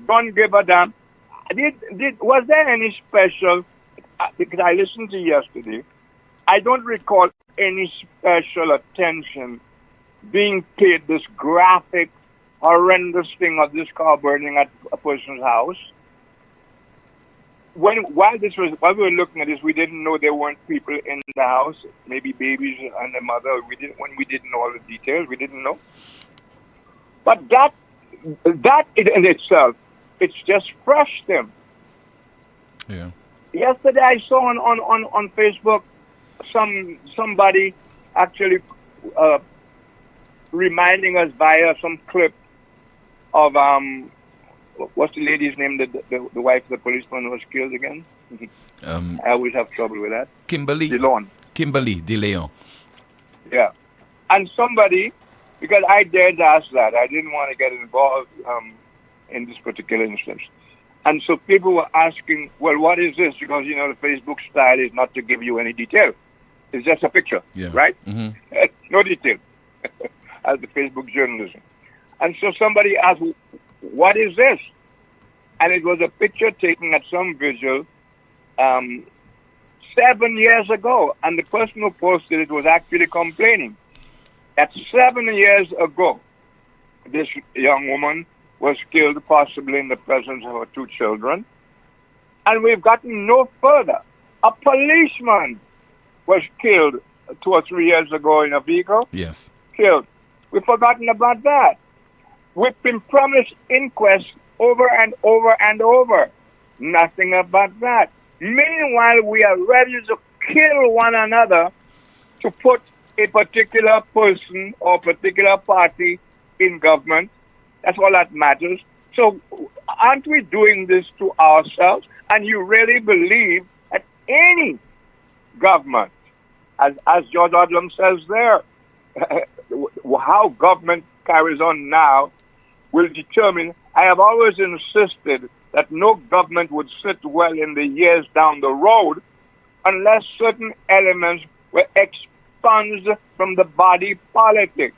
Speaker 7: don't give a damn. Was there any special, because I listened to yesterday, I don't recall any special attention being paid this graphic, horrendous thing of this car burning at a person's house. While we were looking at this, we didn't know there weren't people in the house, maybe babies and the mother. When we didn't know all the details, we didn't know. But that in itself, it's just fresh them.
Speaker 12: Yeah.
Speaker 7: Yesterday I saw on Facebook somebody actually reminding us via some clip of what's the lady's name, the wife of the policeman who was killed again? I always have trouble with that.
Speaker 12: Kimberly DeLeon.
Speaker 7: Yeah. And somebody, because I dared ask that, I didn't want to get involved in this particular instance. And so people were asking, well, what is this? Because, you know, the Facebook style is not to give you any detail. It's just a picture, right?
Speaker 12: Mm-hmm.
Speaker 7: No detail, as the Facebook journalism. And so somebody asked, what is this? And it was a picture taken at some vigil 7 years ago. And the person who posted it was actually complaining that 7 years ago, this young woman was killed, possibly in the presence of her 2 children. And we've gotten no further. A policeman was killed 2 or 3 years ago in a vehicle.
Speaker 12: Yes.
Speaker 7: Killed. We've forgotten about that. We've been promised inquests over and over and over. Nothing about that. Meanwhile, we are ready to kill one another to put a particular person or particular party in government. That's all that matters. So aren't we doing this to ourselves? And you really believe that any government, as George Odlum says there, how government carries on now will determine. I have always insisted that no government would sit well in the years down the road unless certain elements were expunged from the body politic.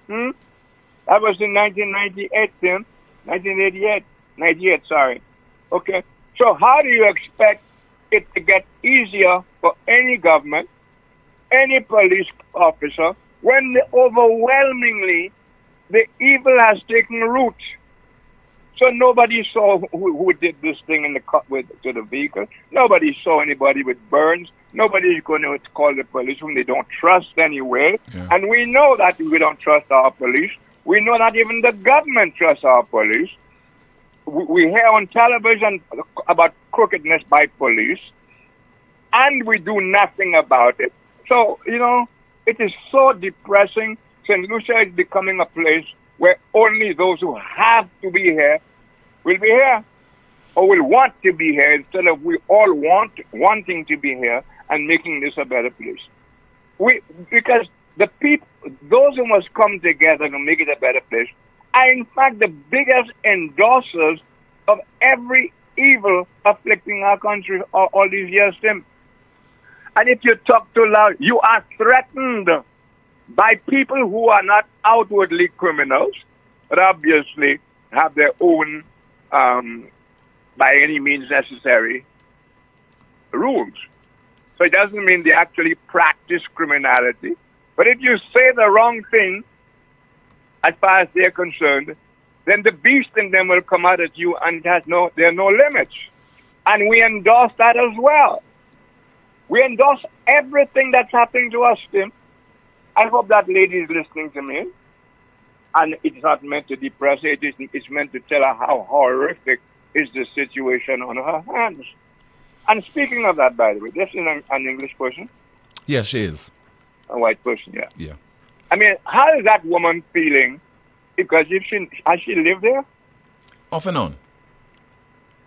Speaker 7: That was in 1998, Tim. 98, sorry. Okay. So how do you expect it to get easier for any government, any police officer, when overwhelmingly the evil has taken root? So nobody saw who did this thing in to the vehicle. Nobody saw anybody with burns. Nobody's going to call the police whom they don't trust anyway. Yeah. And we know that we don't trust our police. We know that even the government trusts our police. We hear on television about crookedness by police, and we do nothing about it. So, you know, it is so depressing. St. Lucia is becoming a place where only those who have to be here will be here, or will want to be here, instead of we all wanting to be here and making this a better place. Because the people, those who must come together to make it a better place, are in fact the biggest endorsers of every evil afflicting our country all these years, Tim. And if you talk too loud, you are threatened by people who are not outwardly criminals, but obviously have their own, by any means necessary, rules. So it doesn't mean they actually practice criminality. But if you say the wrong thing, as far as they're concerned, then the beast in them will come out at you, and there are no limits. And we endorse that as well. We endorse everything that's happening to us, Tim. I hope that lady is listening to me. And it's not meant to depress her. It's meant to tell her how horrific is the situation on her hands. And speaking of that, by the way, this is an English person.
Speaker 12: Yes, she is.
Speaker 7: A white person, yeah.
Speaker 12: Yeah.
Speaker 7: I mean, how is that woman feeling? Because has she lived there?
Speaker 12: Off and on.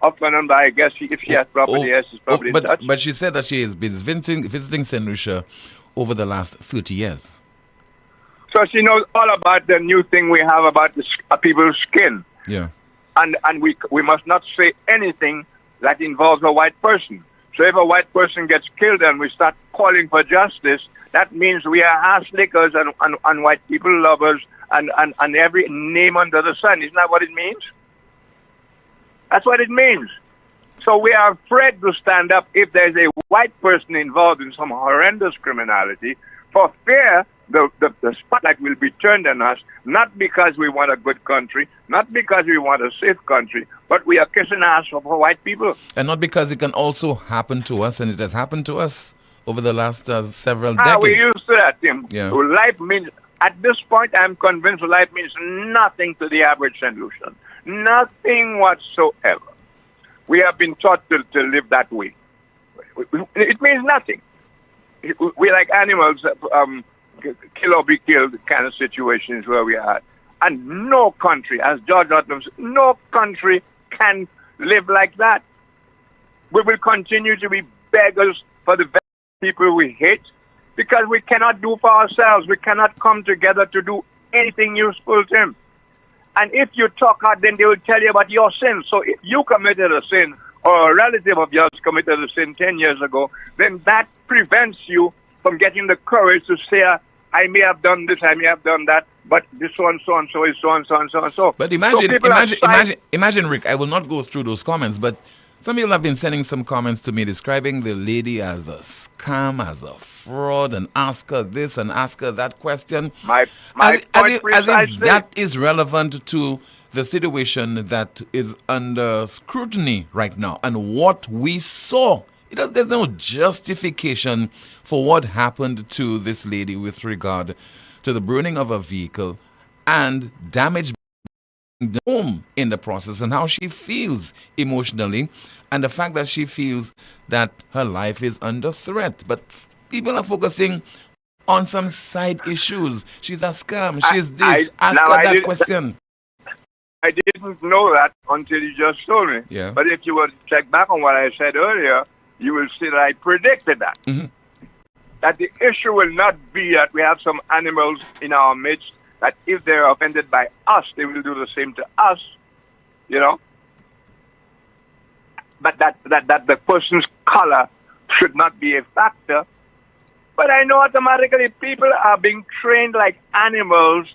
Speaker 7: Off and on, but I guess if she has property, yes, she's probably in touch.
Speaker 12: But she said that she has been visiting St. Lucia over the last 30 years.
Speaker 7: So she knows all about the new thing we have about people's skin.
Speaker 12: Yeah.
Speaker 7: And we must not say anything that involves a white person. So if a white person gets killed and we start calling for justice, that means we are ass lickers and white people lovers and every name under the sun. Isn't that what it means? That's what it means. So we are afraid to stand up if there's a white person involved in some horrendous criminality, for fear the spotlight will be turned on us, not because we want a good country, not because we want a safe country, but we are kissing ass for white people.
Speaker 12: And not because it can also happen to us, and it has happened to us over the last several decades.
Speaker 7: We're used to that, Tim.
Speaker 12: Yeah.
Speaker 7: Life means, at this point, I'm convinced life means nothing to the average St. Lucian. Nothing whatsoever. We have been taught to live that way. It means nothing. We're like animals, kill or be killed kind of situations where we are. And no country, as George Orwell said, no country can live like that. We will continue to be beggars for the people we hate because we cannot do for ourselves. We cannot come together to do anything useful to him. And if you talk out, then they will tell you about your sins. So if you committed a sin or a relative of yours committed a sin 10 years ago, then that prevents you from getting the courage to say, I may have done this, I may have done that, but this so and so and so is so and so and so and so.
Speaker 12: But imagine, Rick, I will not go through those comments, but some people have been sending some comments to me describing the lady as a scam, as a fraud, and ask her this and ask her that question.
Speaker 7: As
Speaker 12: if that is relevant to the situation that is under scrutiny right now and what we saw. There's no justification for what happened to this lady with regard to the burning of a vehicle and damage the home in the process and how she feels emotionally and the fact that she feels that her life is under threat. But people are focusing on some side issues. She's a scam. She's this. Ask her that question.
Speaker 7: I didn't know that until you just told me.
Speaker 12: Yeah.
Speaker 7: But if you were to check back on what I said earlier, you will see that I predicted that.
Speaker 12: Mm-hmm.
Speaker 7: That the issue will not be that we have some animals in our midst that if they're offended by us, they will do the same to us, you know. But that the person's color should not be a factor. But I know automatically people are being trained like animals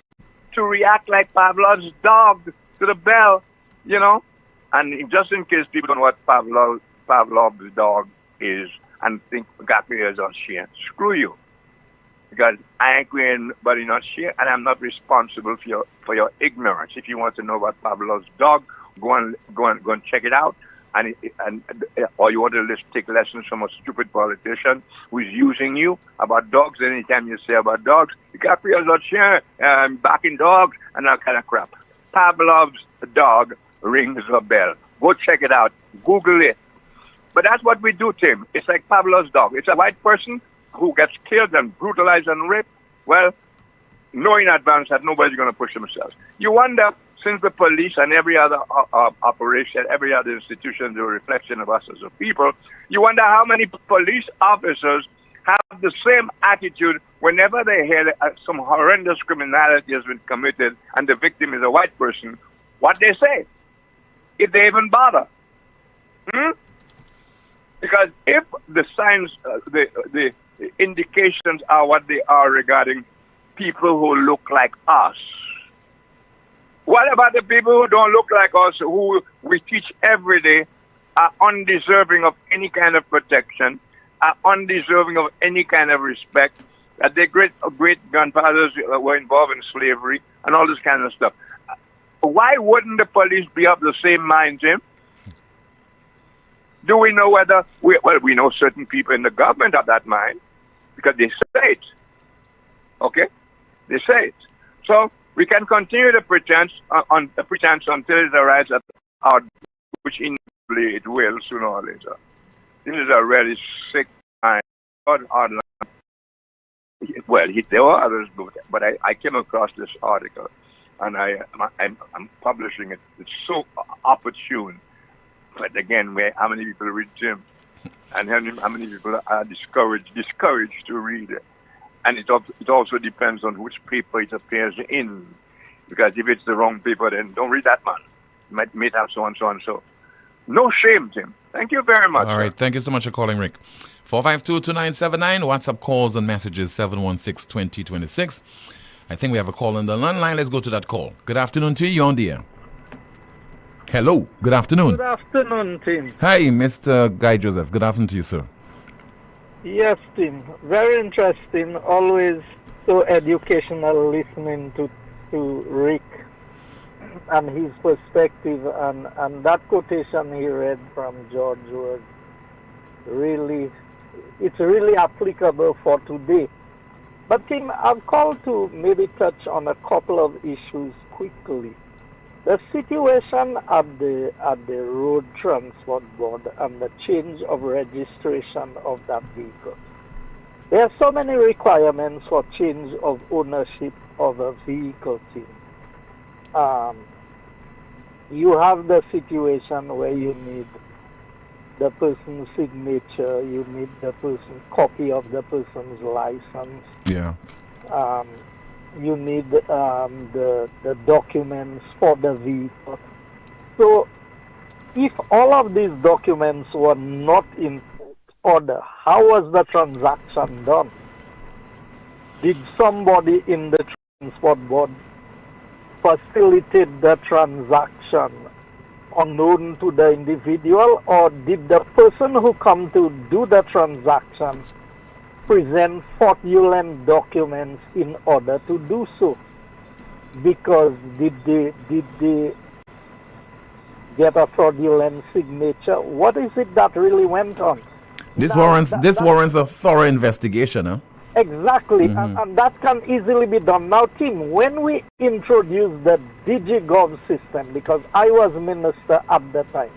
Speaker 7: to react like Pavlov's dog to the bell, you know. And just in case people don't know what Pavlov's dog is and think Gabriel is on share, screw you. Because I ain't going anybody not share, and I'm not responsible for your ignorance. If you want to know about Pavlov's dog, go and check it out. Or you want to take lessons from a stupid politician who's using you about dogs. Anytime you say about dogs, Gabriel's not share, backing dogs and that kind of crap. Pavlov's dog rings a bell. Go check it out. Google it. But that's what we do, Tim. It's like Pavlov's dog. It's a white person who gets killed and brutalized and raped. Well, knowing in advance that nobody's going to push themselves. You wonder, since the police and every other operation, every other institution is a reflection of us as a people, you wonder how many police officers have the same attitude whenever they hear some horrendous criminality has been committed and the victim is a white person, what they say, if they even bother. Because if the signs, the indications are what they are regarding people who look like us, what about the people who don't look like us, who we teach every day, are undeserving of any kind of protection, are undeserving of any kind of respect, that their great-grandfathers were involved in slavery and all this kind of stuff? Why wouldn't the police be of the same mind, Jim? Do we know whether, we know certain people in the government have that mind because they say it. Okay? They say it. So we can continue the pretense until it arrives at our, which inevitably it will sooner or later. This is a really sick time. Well, there were others, but I came across this article, and I'm publishing it. It's so opportune. But again, how many people read Jim? And how many people are discouraged to read it? And it also depends on which paper it appears in. Because if it's the wrong paper, then don't read that, man. It might have so and so and so. No shame, Jim. Thank you very much.
Speaker 12: All right. Thank you so much for calling, Rick. 452-2979. WhatsApp calls and messages 716-2026. I think we have a call on the line. Let's go to that call. Good afternoon to you. You're on the air. Hello. Good afternoon.
Speaker 8: Good afternoon, Tim.
Speaker 12: Hi, Mr. Guy Joseph. Good afternoon to you, sir.
Speaker 8: Yes, Tim. Very interesting. Always so educational listening to Rick and his perspective. And that quotation he read from George was really, it's really applicable for today. But Tim, I've called to maybe touch on a couple of issues quickly. The situation at the Road Transport Board and the change of registration of that vehicle. There are so many requirements for change of ownership of a vehicle team. You have the situation where you need the person's signature, you need the person's copy of the person's license.
Speaker 12: Yeah.
Speaker 8: You need the documents for the vehicle. So if all of these documents were not in order, how was the transaction done? Did somebody in the transport board facilitate the transaction unknown to the individual, or did the person who come to do the transaction present fraudulent documents in order to do so? Because did they get a fraudulent signature? What is it that really went on?
Speaker 12: This warrants a thorough investigation, huh?
Speaker 8: Exactly, and that can easily be done. Now, Tim, when we introduced the DigiGov system, because I was minister at the time,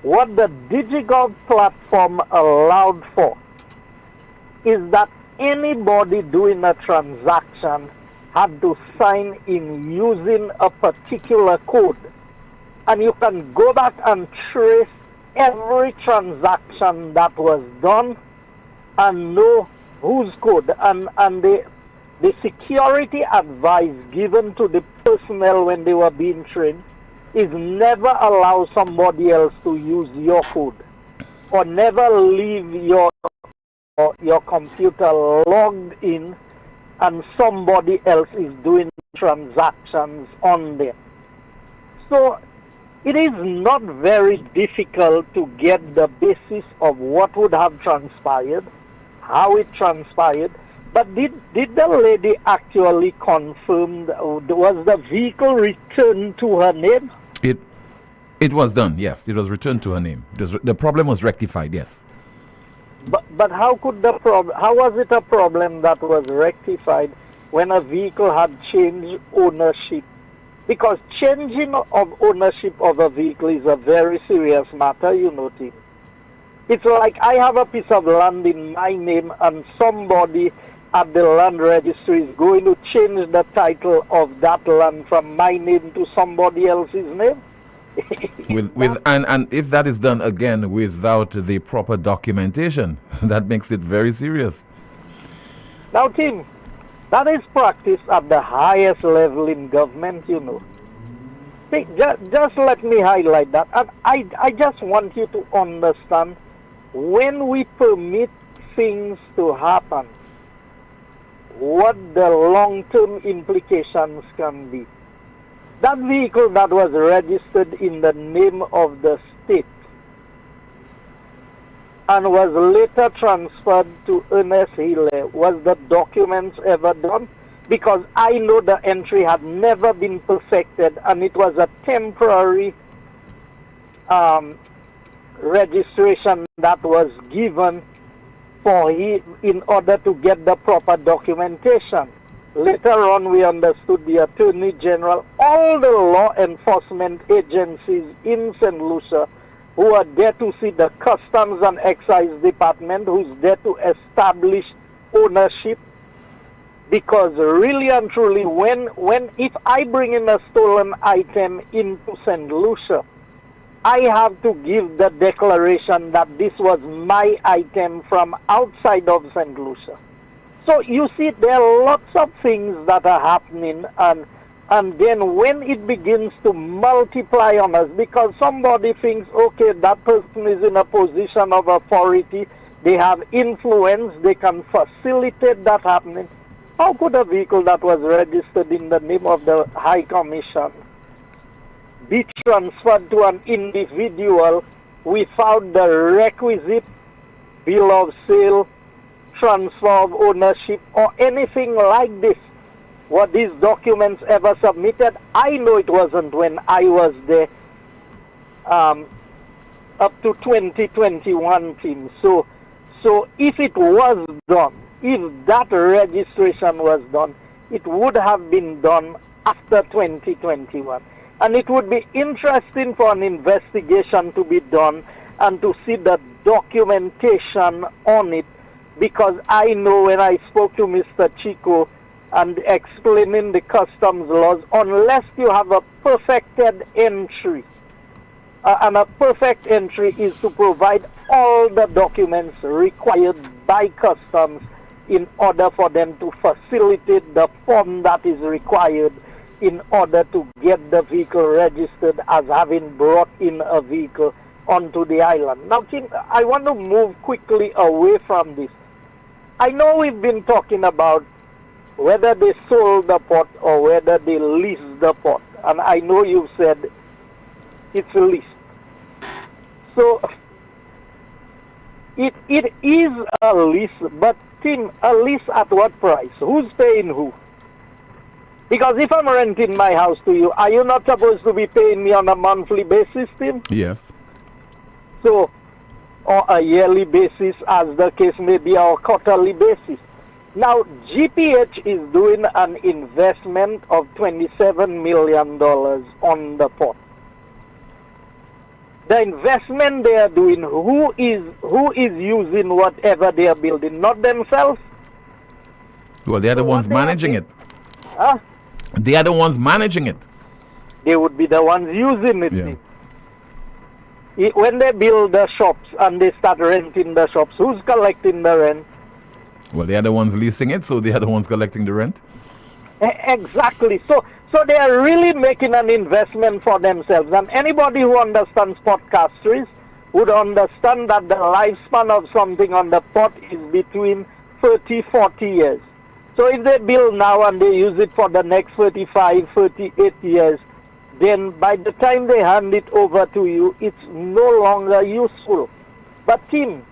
Speaker 8: what the DigiGov platform allowed for is that anybody doing a transaction had to sign in using a particular code. And you can go back and trace every transaction that was done and know whose code. And the security advice given to the personnel when they were being trained is never allow somebody else to use your code, or never leave your computer logged in and somebody else is doing transactions on there. So it is not very difficult to get the basis of what would have transpired, how it transpired. But did the lady actually confirm, was the vehicle returned to her name?
Speaker 12: It was done, yes. It was returned to her name. The problem was rectified, yes.
Speaker 8: But how was it a problem that was rectified when a vehicle had changed ownership? Because changing of ownership of a vehicle is a very serious matter, you know, Tim. It's like I have a piece of land in my name and somebody at the land registry is going to change the title of that land from my name to somebody else's name.
Speaker 12: And if that is done again without the proper documentation, that makes it very serious.
Speaker 8: Now, Tim, that is practiced at the highest level in government, you know. See, just let me highlight that. And I just want you to understand, when we permit things to happen, what the long-term implications can be. That vehicle that was registered in the name of the state and was later transferred to Ernest Healy, was the documents ever done? Because I know the entry had never been perfected and it was a temporary registration that was given for in order to get the proper documentation. Later on, we understood the Attorney General, all the law enforcement agencies in St. Lucia who are there to see the Customs and Excise Department, who's there to establish ownership. Because really and truly, if I bring in a stolen item into St. Lucia, I have to give the declaration that this was my item from outside of St. Lucia. So you see, there are lots of things that are happening, and then when it begins to multiply on us, because somebody thinks, okay, that person is in a position of authority, they have influence, they can facilitate that happening. How could a vehicle that was registered in the name of the High Commission be transferred to an individual without the requisite bill of sale, transfer of ownership, or anything like this? Were these documents ever submitted? I know it wasn't when I was there up to 2021, Tim. So if it was done, if that registration was done, it would have been done after 2021. And it would be interesting for an investigation to be done and to see the documentation on it, because I know when I spoke to Mr. Chico and explaining the customs laws, unless you have a perfected entry, and a perfect entry is to provide all the documents required by customs in order for them to facilitate the form that is required in order to get the vehicle registered as having brought in a vehicle onto the island. Now, Tim, I want to move quickly away from this. I know we've been talking about whether they sold the port or whether they leased the port, and I know you've said it's a lease. So it is a lease, but Tim, a lease at what price? Who's paying who? Because if I'm renting my house to you, are you not supposed to be paying me on a monthly basis, Tim?
Speaker 12: Yes.
Speaker 8: So, or a yearly basis, as the case may be, or quarterly basis. Now, GPH is doing an investment of $27 million on the port. The investment they are doing, who is using whatever they are building? Not themselves?
Speaker 12: Well, they are the ones managing it.
Speaker 8: Huh?
Speaker 12: They are the ones managing it.
Speaker 8: They would be the ones using it.
Speaker 12: Yeah.
Speaker 8: When they build the shops and they start renting the shops, who's collecting the rent?
Speaker 12: Well, they are the ones leasing it, so they are the ones collecting the rent.
Speaker 8: Exactly. So they are really making an investment for themselves. And anybody who understands podcastries would understand that the lifespan of something on the port is between 30, 40 years. So if they build now and they use it for the next 35, 38 years, then by the time they hand it over to you, it's no longer useful. But Tim,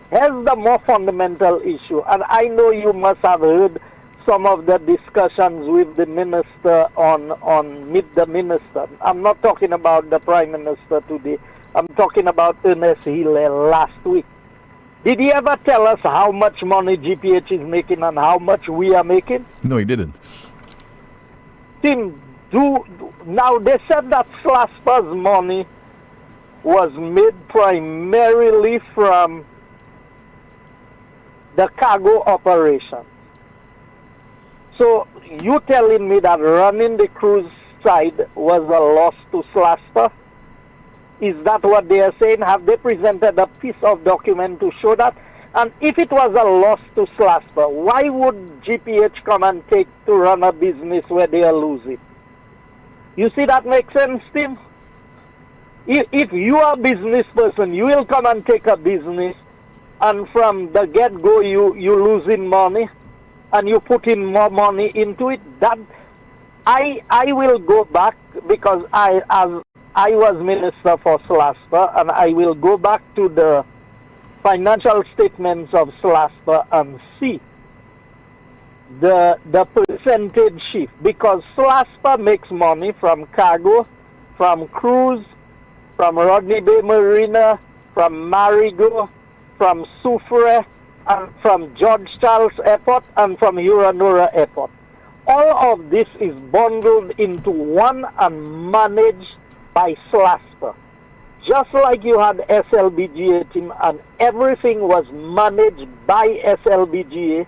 Speaker 8: here's the more fundamental issue, and I know you must have heard some of the discussions with the minister on Meet the Minister. I'm not talking about the Prime Minister today. I'm talking about Ernest Hillel last week. Did he ever tell us how much money GPH is making and how much we are making?
Speaker 12: No, he didn't.
Speaker 8: Tim, now they said that SLASPA's money was made primarily from the cargo operation. So you telling me that running the cruise side was a loss to SLASPA? Is that what they are saying? Have they presented a piece of document to show that? And if it was a loss to SLASPA, why would GPH come and take to run a business where they are losing? You see that makes sense, Tim? If you are a business person, you will come and take a business, and from the get-go you losing money, and you put in more money into it. That I will go back, because I was minister for SLASPA, and I will go back to the financial statements of SLASPA and see the percentage shift, because SLASPA makes money from cargo, from cruise, from Rodney Bay Marina, from Marigo, from Soufrière, and from George Charles Airport, and from Huronora Airport. All of this is bundled into one and managed by SLASPA. Just like you had SLBGA team and everything was managed by SLBGA,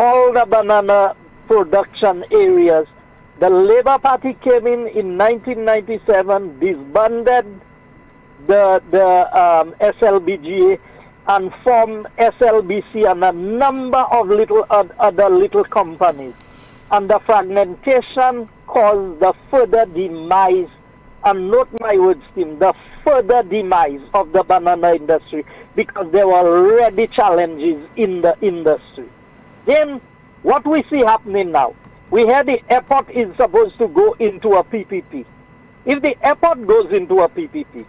Speaker 8: all the banana production areas, the Labour Party came in 1997, disbanded the SLBGA and formed SLBC and a number of other little companies. And the fragmentation caused the further demise, and note my words, Tim, the further demise of the banana industry, because there were already challenges in the industry. Then, what we see happening now, we hear the airport is supposed to go into a PPP. If the airport goes into a PPP,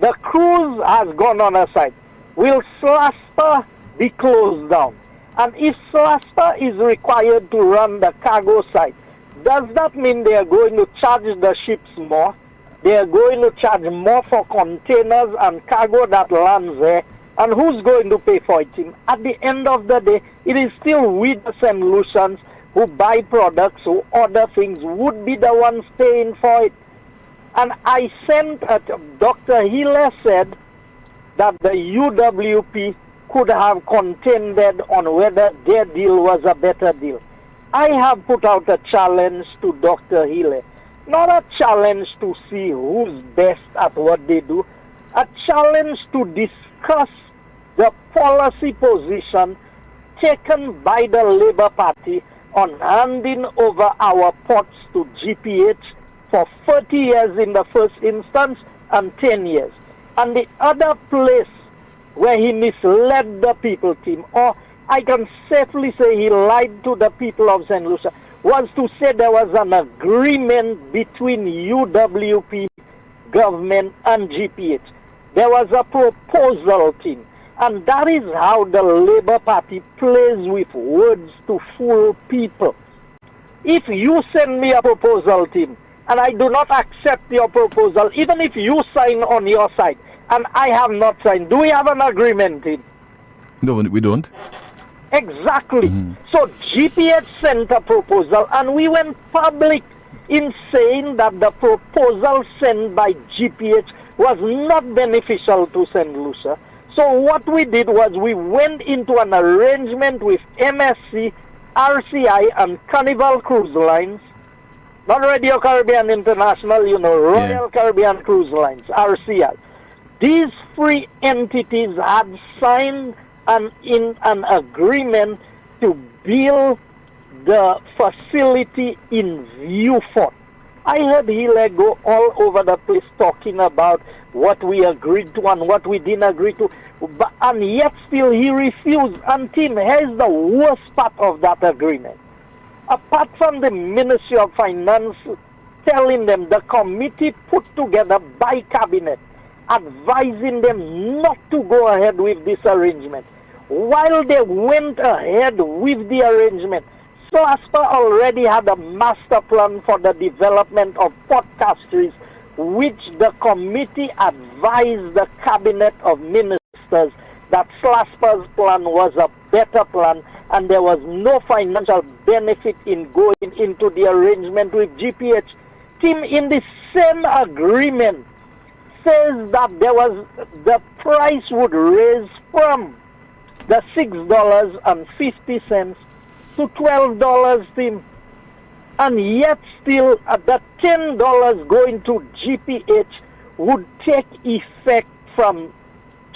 Speaker 8: the cruise has gone on a side. Will SLASPA be closed down? And if SLASPA is required to run the cargo side, does that mean they are going to charge the ships more? They are going to charge more for containers and cargo that lands there. And who's going to pay for it? At the end of the day, it is still we, the St. Lucians, who buy products, who order things, would be the ones paying for it. And I sent, Dr. Hiller said that the UWP could have contended on whether their deal was a better deal. I have put out a challenge to Dr. Hiller. Not a challenge to see who's best at what they do. A challenge to discuss the policy position taken by the Labour Party on handing over our ports to GPH for 30 years in the first instance and 10 years. And the other place where he misled the people, Tim, or I can safely say he lied to the people of St. Lucia, was to say there was an agreement between UWP government and GPH. There was a proposal, Tim. And that is how the Labour Party plays with words to fool people. If you send me a proposal, Tim, and I do not accept your proposal, even if you sign on your side, and I have not signed, do we have an agreement, Tim?
Speaker 12: No, we don't.
Speaker 8: Exactly. So GPH sent a proposal, and we went public in saying that the proposal sent by GPH was not beneficial to St. Lucia. So what we did was we went into an arrangement with MSC, RCI, and Carnival Cruise Lines, not Radio Caribbean International, Royal Caribbean Cruise Lines, RCI. These three entities had signed in an agreement to build the facility in Viewfort. I heard Hiller go all over the place talking about what we agreed to and what we didn't agree to, and yet still he refused. And Tim, here's the worst part of that agreement. Apart from the Ministry of Finance telling them the committee put together by cabinet, advising them not to go ahead with this arrangement. While they went ahead with the arrangement, SLASPA already had a master plan for the development of port castries, which the committee advised the cabinet of ministers that SLASPA's plan was a better plan and there was no financial benefit in going into the arrangement with GPH. Tim, in the same agreement, says that the price would raise from the $6.50 to $12, Tim. And yet still the $10 going to GPH would take effect from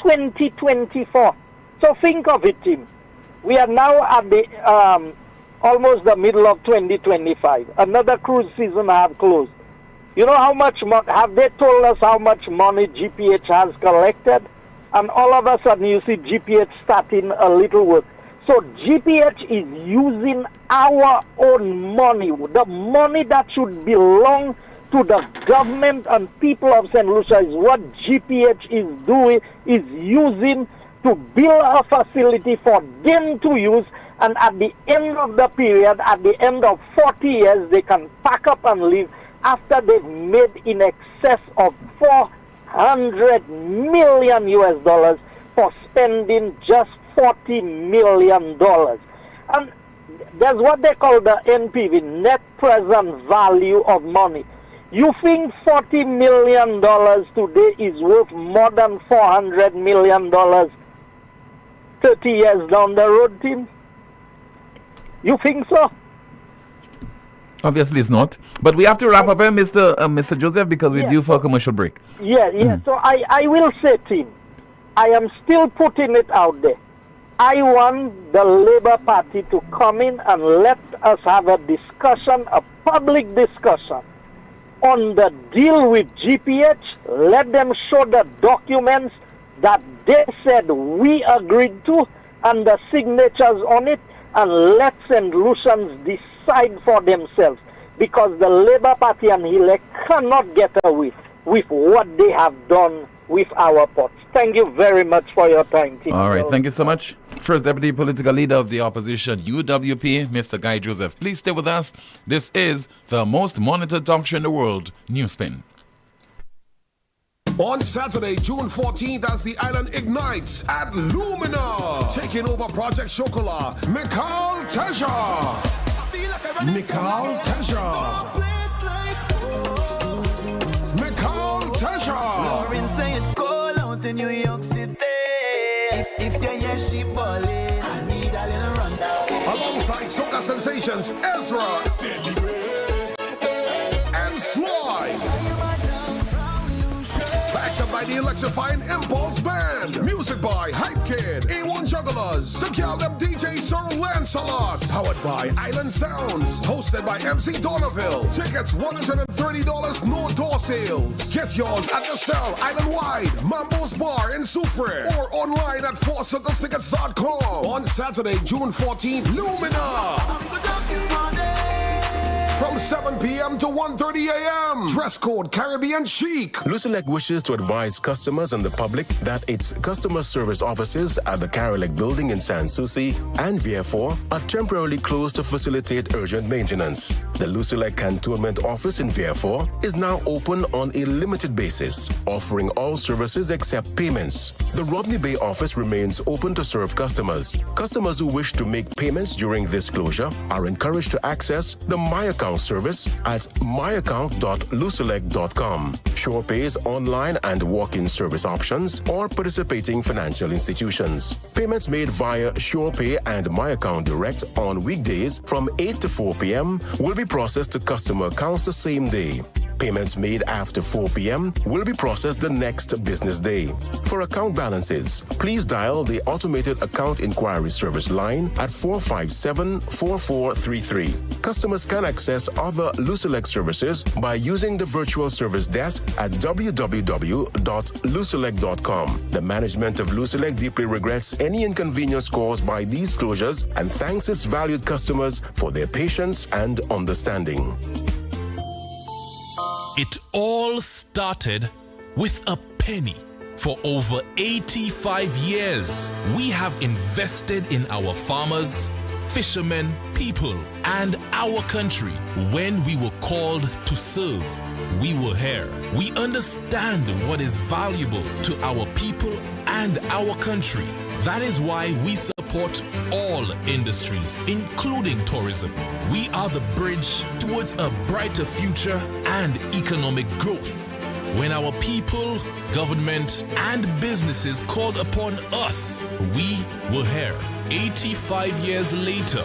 Speaker 8: 2024. So think of it, Tim. We are now at the almost the middle of 2025. Another cruise season have closed. You know how much have they told us how much money GPH has collected? And all of a sudden you see GPH starting a little work. So GPH is using our own money, the money that should belong to the government and people of St. Lucia is what GPH is doing, is using to build a facility for them to use, and at the end of the period, at the end of 40 years, they can pack up and leave after they've made in excess of $400 million US for spending just $40 million. And there's what they call the NPV, net present value of money. You think $40 million today is worth more than $400 million 30 years down the road, Tim? You think so?
Speaker 12: Obviously it's not. But we have to wrap up here, Mr. Joseph, because we're due for a commercial break.
Speaker 8: Yeah. So I will say, Tim, I am still putting it out there. I want the Labour Party to come in and let us have a discussion, a public discussion on the deal with GPH. Let them show the documents that they said we agreed to and the signatures on it, and let St. Lucians decide for themselves, because the Labour Party and Hiller cannot get away with what they have done with our ports. Thank you very much for your time, Tim.
Speaker 12: All right, thank you so much. First Deputy Political Leader of the Opposition, UWP, Mr. Guy Joseph. Please stay with us. This is the most monitored talk show in the world, NewsSpin.
Speaker 16: On Saturday, June 14th, as the island ignites at Lumina, taking over Project Chocolat, Mikal Tesha.
Speaker 9: to New York City. If you hear she ballin', I need a little rundown.
Speaker 22: Alongside soca sensations Ezra and Sly. Backed up by the electrifying Impulse Band. Music by Hype Kid, A1 Jugglers, the Callum DJ Sir Lancelot. Powered by Island Sounds. Hosted by MC Donnaville. Tickets $130, no door sales. Get yours at the Cell, Island Wide, Mambo's Bar in Soufriere, or online at 4circlestickets.com. On Saturday, June 14th, Lumina. From 7 p.m. to 1:30 a.m. Dress code Caribbean chic.
Speaker 23: Lucelec wishes to advise customers and the public that its customer service offices at the Carolec building in Sans Souci and Vieux-Fort are temporarily closed to facilitate urgent maintenance. The Lucelec Cantonment office in Vieux-Fort is now open on a limited basis, offering all services except payments. The Rodney Bay office remains open to serve customers. Customers who wish to make payments during this closure are encouraged to access the My Account service at myaccount.lucelec.com. Sure Pays online and walk-in service options or participating financial institutions. Payments made via Sure Pay and My Account Direct on weekdays from 8 to 4 p.m. will be processed to customer accounts the same day. Payments made after 4 p.m. will be processed the next business day. For account balances, please dial the automated account inquiry service line at 457-4433. Customers can access other Lucelec services by using the virtual service desk at www.lucelec.com. The management of Lucelec deeply regrets any inconvenience caused by these closures and thanks its valued customers for their patience and understanding.
Speaker 4: It all started with a penny. For over 85 years, we have invested in our farmers, fishermen, people, and our country. When we were called to serve, we were here. We understand what is valuable to our people and our country. That is why we support all industries, including tourism. We are the bridge towards a brighter future and economic growth. When our people, government, and businesses called upon us, we were here. 85 years later,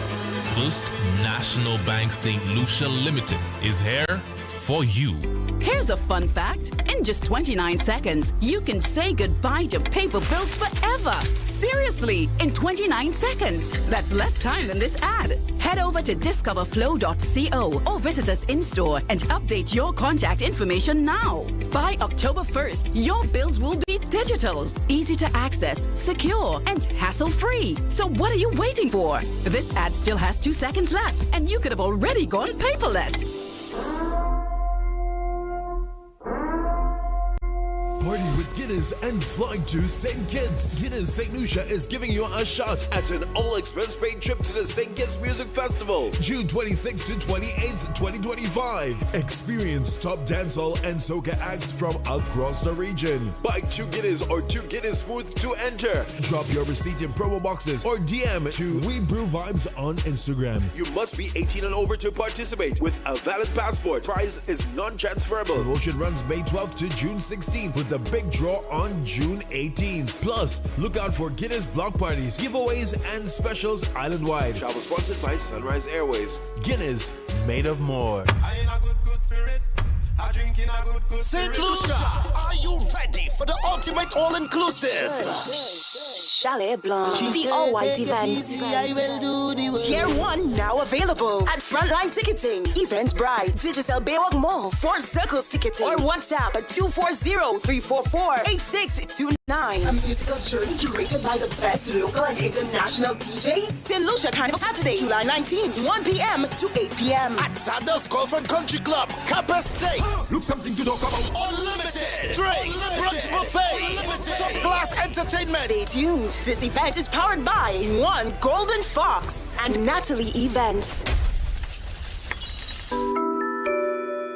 Speaker 4: First National Bank St. Lucia Limited is here for you.
Speaker 24: Here's a fun fact. In just 29 seconds, you can say goodbye to paper bills forever. Seriously, in 29 seconds. That's less time than this ad. Head over to discoverflow.co or visit us in-store and update your contact information now. By October 1st, your bills will be digital, easy to access, secure, and hassle-free. So what are you waiting for? This ad still has 2 seconds left, and you could have already gone paperless.
Speaker 25: Party with Guinness and fly to St. Kitts. Guinness St. Lucia is giving you a shot at an all-expense-paid trip to the St. Kitts Music Festival, June 26th to 28th, 2025. Experience top dancehall and soca acts from across the region. Buy 2 Guinness or 2 Guinness Smooth to enter. Drop your receipt in promo boxes or DM to We Brew Vibes on Instagram. You must be 18 and over to participate with a valid passport. Prize is non-transferable. Promotion runs May 12th to June 16th with the big draw on June 18th. Plus, look out for Guinness block parties, giveaways, and specials island-wide. Travel sponsored by Sunrise Airways. Guinness, made of more.
Speaker 26: St. Lucia, are you ready for the ultimate all-inclusive?
Speaker 27: Chalet Blanc, the all-white event. Tier 1 now available at Frontline Ticketing, Eventbrite, Digicel Baywalk Mall, 4 Circles Ticketing, or WhatsApp at 240-344-8629. A musical journey curated by the best local and international DJs. St. Lucia Carnival Saturday, July 19th, 1 p.m. to 8 p.m.
Speaker 26: At Sanders Golf and Country Club, Kappa State.
Speaker 22: Look something to talk about.
Speaker 26: Unlimited Drake, Brunch Buffet, Top Class Entertainment.
Speaker 27: Stay tuned. This event is powered by One Golden Fox and Natalie Events.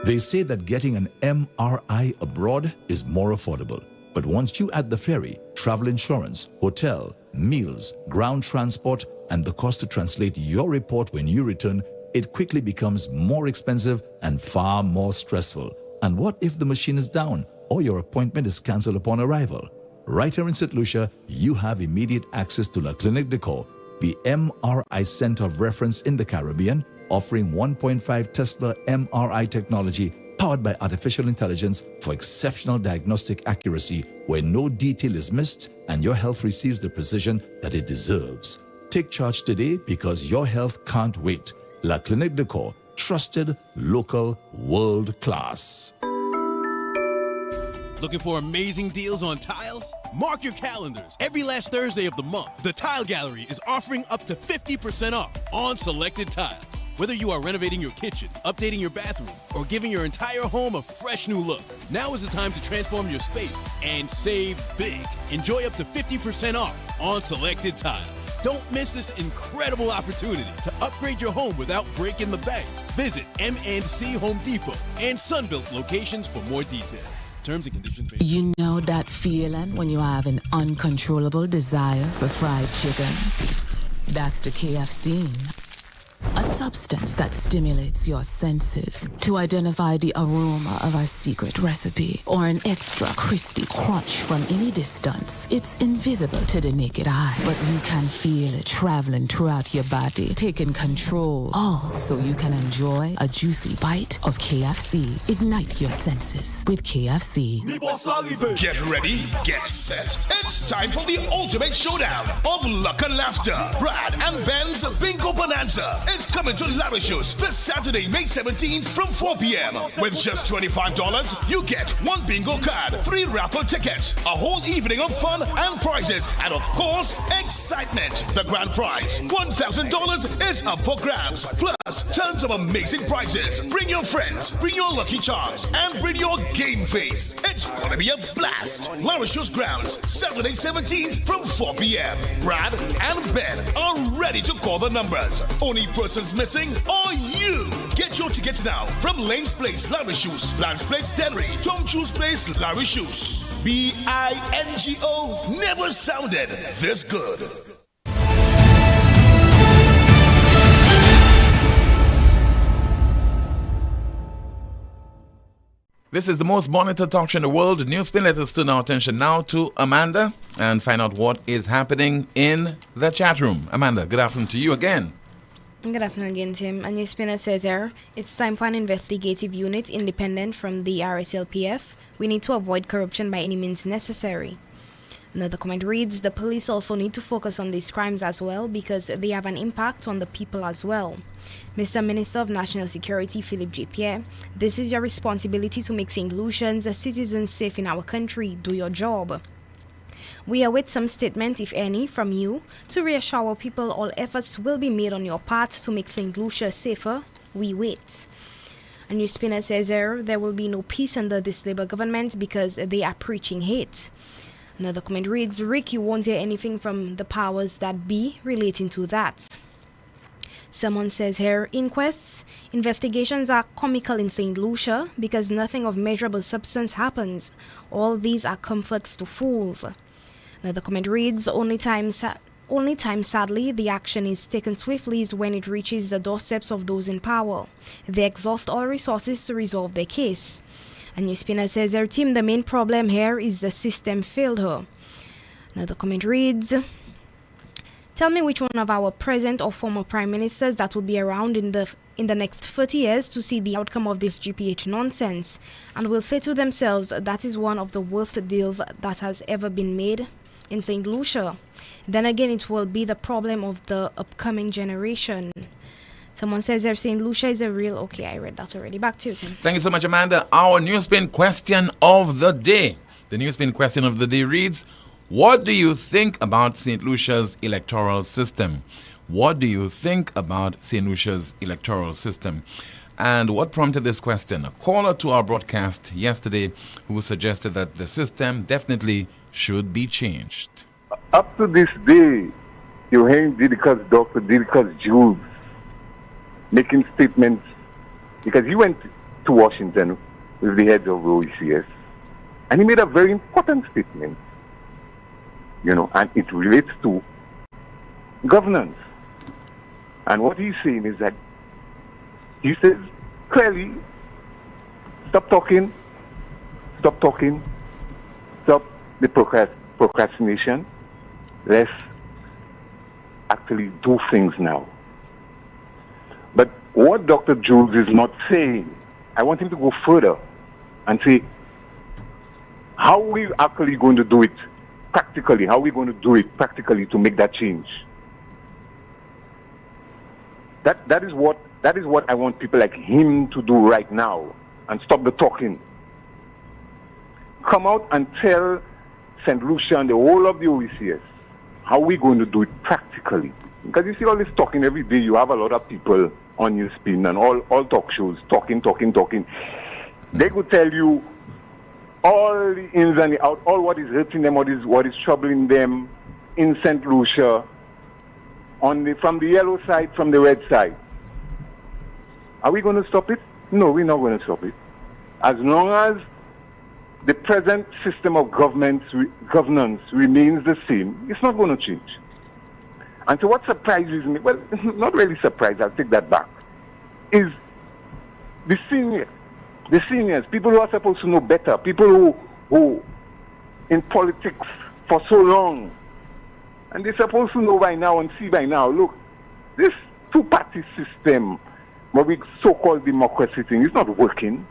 Speaker 3: They say that getting an MRI abroad is more affordable. But once you add the ferry, travel insurance, hotel, meals, ground transport, and the cost to translate your report when you return, it quickly becomes more expensive and far more stressful. And what if the machine is down or your appointment is cancelled upon arrival? Right here in St. Lucia, you have immediate access to La Clinique de Corps, the MRI Center of Reference in the Caribbean, offering 1.5 Tesla MRI technology powered by artificial intelligence for exceptional diagnostic accuracy where no detail is missed and your health receives the precision that it deserves. Take charge today because your health can't wait. La Clinique de Corps, trusted, local, world class.
Speaker 1: Looking for amazing deals on tiles? Mark your calendars. Every last Thursday of the month, the Tile Gallery is offering up to 50% off on selected tiles. Whether you are renovating your kitchen, updating your bathroom, or giving your entire home a fresh new look, now is the time to transform your space and save big. Enjoy up to 50% off on selected tiles. Don't miss this incredible opportunity to upgrade your home without breaking the bank. Visit M&C Home Depot and Sunbelt locations for more details. Terms and conditions.
Speaker 2: You know that feeling when you have an uncontrollable desire for fried chicken? That's the KFC. A substance that stimulates your senses to identify the aroma of a secret recipe or an extra crispy crunch from any distance. It's invisible to the naked eye, but you can feel it traveling throughout your body, taking control. All so you can enjoy a juicy bite of KFC. Ignite your senses with KFC.
Speaker 10: Get ready, get set. It's time for the ultimate showdown of luck and laughter. Brad and Ben's Bingo Bonanza is coming to Larisho's this Saturday, May 17th from 4 p.m. With just $25, you get one bingo card, 3 raffle tickets, a whole evening of fun and prizes, and of course, excitement. The grand prize, $1,000, is up for grabs, plus tons of amazing prizes. Bring your friends, bring your lucky charms, and bring your game face. It's gonna be a blast. Larisho's grounds, Saturday 17th from 4 p.m. Brad and Ben are ready to call the numbers. Only persons missing are you. Get your tickets now from Lane's Place, Larry Shoes, Lance Place, Denry, Tom Chu's Place, Larry Shoes. BINGO never sounded this good.
Speaker 12: This is the most monitored talk show in the world. NewsSpin. Let us turn our attention now to Amanda and find out what is happening in the chat room. Amanda, good afternoon to you again.
Speaker 21: Good afternoon again, Tim. A NewsSpinner says here, it's time for an investigative unit independent from the RSLPF. We need to avoid corruption by any means necessary. Another comment reads, the police also need to focus on these crimes as well because they have an impact on the people as well. Mr. Minister of National Security, Philip J. Pierre, this is your responsibility to make St. Lucians citizens safe in our country. Do your job. We await some statement, if any, from you to reassure our people all efforts will be made on your part to make St. Lucia safer. We wait. A NewsSpinner says there will be no peace under this Labour government because they are preaching hate. Another comment reads, Rick, you won't hear anything from the powers that be relating to that. Someone says here, inquests, investigations are comical in St. Lucia because nothing of measurable substance happens. All these are comforts to fools. Another comment reads, only time sadly the action is taken swiftly is when it reaches the doorsteps of those in power. They exhaust all resources to resolve their case. A NewsSpinner says, their team, the main problem here is the system failed her. Another comment reads, tell me which one of our present or former prime ministers that will be around in the next 30 years to see the outcome of this GPH nonsense and will say to themselves that is one of the worst deals that has ever been made in St. Lucia. Then again, it will be the problem of the upcoming generation. Someone says if St. Lucia is a real... Okay, I read that already. Back to you, Tim.
Speaker 12: Thank you so much, Amanda. Our NewsSpin question of the day. The NewsSpin question of the day reads, what do you think about St. Lucia's electoral system? What do you think about St. Lucia's electoral system? And what prompted this question? A caller to our broadcast yesterday who suggested that the system definitely should be changed.
Speaker 11: Up to this day, you're hearing Dr. Didicus Jules making statements because he went to Washington with the heads of OECS and he made a very important statement, and it relates to governance. And what he's saying is that he says clearly, stop the procrastination. Let's actually do things now. But what Dr. Jules is not saying, I want him to go further and say, how are we actually going to do it practically? How are we going to do it practically to make that change? That is what I want people like him to do right now, and stop the talking. Come out and tell St. Lucia and the whole of the OECS how are we going to do it practically. Because you see all this talking every day, you have a lot of people on NewsSpin and all talk shows talking. They could tell you all the ins and the outs, all what is hurting them, what is troubling them in St. Lucia, from the yellow side, from the red side. Are we going to stop it? No, we're not going to stop it. As long as the present system of governance remains the same, it's not going to change. And so what surprises me, well, not really surprised, I'll take that back, is the seniors, people who are supposed to know better, people who in politics for so long, and they're supposed to know by now and see by now, look, this two-party system, what we so-called democracy thing, is not working.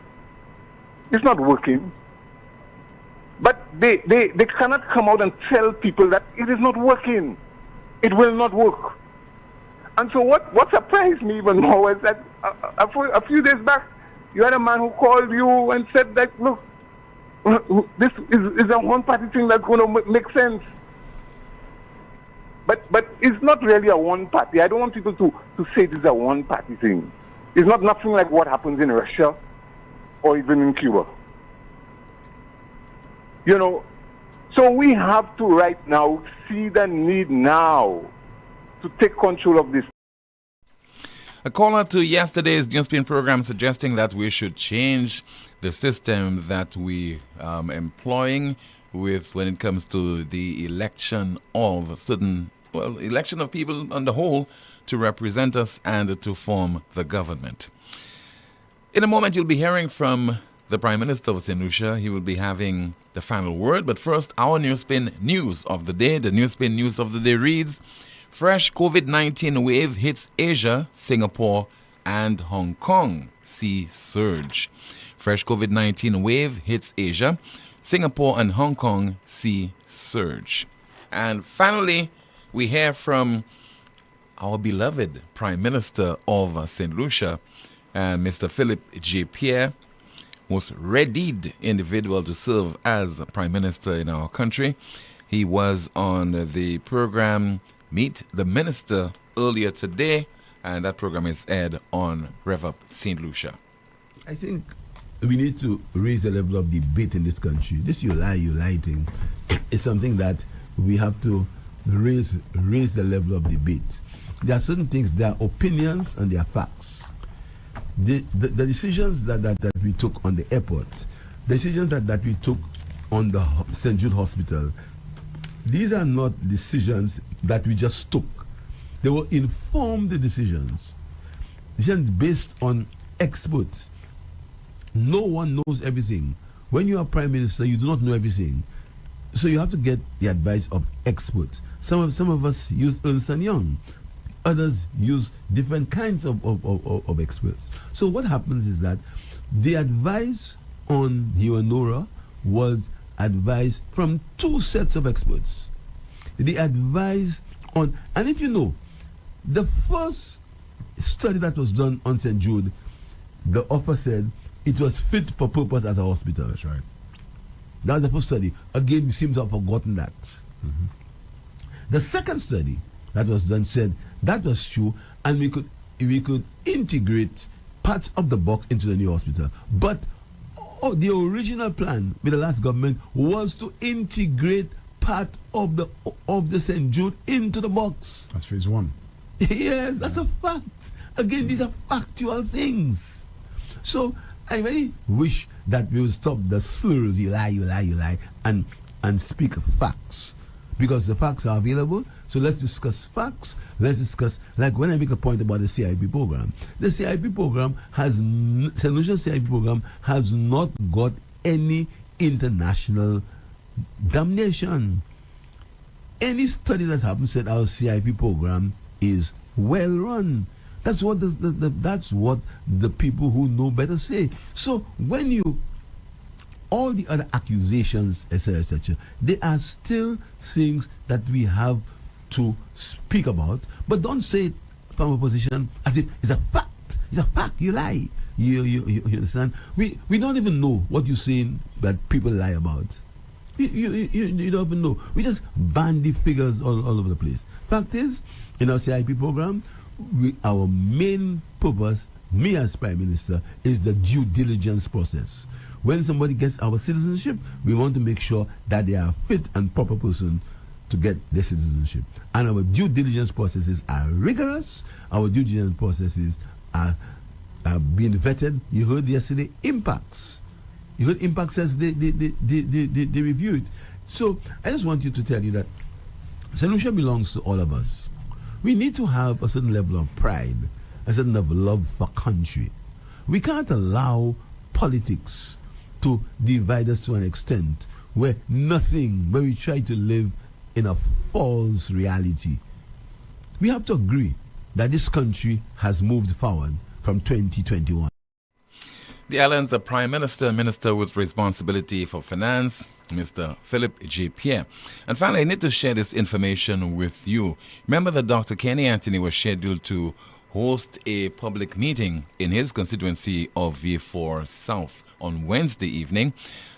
Speaker 11: It's not working. But they cannot come out and tell people that it is not working. It will not work. And so what surprised me even more was that a few days back, you had a man who called you and said that, look, this is a one-party thing that's going to make sense. But it's not really a one-party. I don't want people to say this is a one-party thing. It's not nothing like what happens in Russia or even in Cuba. You know, so we have to right now see the need now to take control of this.
Speaker 12: A caller to yesterday's NewsSpin program suggesting that we should change the system that we employing with when it comes to the election of election of people on the whole to represent us and to form the government. In a moment, you'll be hearing from the Prime Minister of St. Lucia. He will be having the final word. But first, our NewsSpin news of the day. The NewsSpin news of the day reads, fresh COVID-19 wave hits Asia, Singapore, and Hong Kong. See surge. Fresh COVID-19 wave hits Asia, Singapore, and Hong Kong. See surge. And finally, we hear from our beloved Prime Minister of St. Lucia, Mr. Philip J. Pierre, most readied individual to serve as Prime Minister in our country. He was on the program Meet the Minister earlier today, and that program is aired on Rev Up St. Lucia.
Speaker 13: I think we need to raise the level of debate in this country. This you lie thing is something that we have to raise the level of debate. There are certain things, there are opinions and there are facts. The decisions that we took on the airport, decisions that we took on the St. Jude Hospital, these are not decisions that we just took. They were informed decisions based on experts. No one knows everything. When you are Prime Minister, you do not know everything. So you have to get the advice of experts. Some of us use Ernst & Young. Others use different kinds of experts. So what happens is that the advice on Nora was advice from two sets of experts. The advice on, and if you know, the first study that was done on St. Jude, the author said it was fit for purpose as a hospital. That's right. That was the first study. Again, we seem to have forgotten that. Mm-hmm. The second study that was done said that was true, and we could integrate parts of the box into the new hospital. But the original plan with the last government was to integrate part of the St. Jude into the box.
Speaker 14: That's phase one.
Speaker 13: Yes, that's a fact. Again, these are factual things. So I really wish that we would stop the slurs, you lie, and speak facts. Because the facts are available. So let's discuss facts. Let's discuss, like when I make a point about the CIP program. The CIP program St. Lucia CIP program has not got any international damnation. any study that happened said our CIP program is well run. That's what that's what the people who know better say. So when all the other accusations, etc., they are still things that we have to speak about, but don't say it from a position as if it's a fact. It's a fact. You lie. You understand? We don't even know what you're saying that people lie about. You don't even know. We just bandy figures all over the place. Fact is, in our CIP program, our main purpose, me as Prime Minister, is the due diligence process. When somebody gets our citizenship, we want to make sure that they are a fit and proper person to get their citizenship. And our due diligence processes are rigorous. Our due diligence processes are being vetted. You heard yesterday impacts. You heard impact says they review it. So I just want you to tell you that St. Lucia belongs to all of us. We need to have a certain level of pride, a certain level of love for country. We can't allow politics to divide us to an extent where we try to live in a false reality. We have to agree that this country has moved forward from 2021.
Speaker 12: The island's Prime Minister with responsibility for finance, Mr. Philip J. Pierre. And finally, I need to share this information with you. Remember that Dr. Kenny Anthony was scheduled to host a public meeting in his constituency of V4 South on Wednesday evening,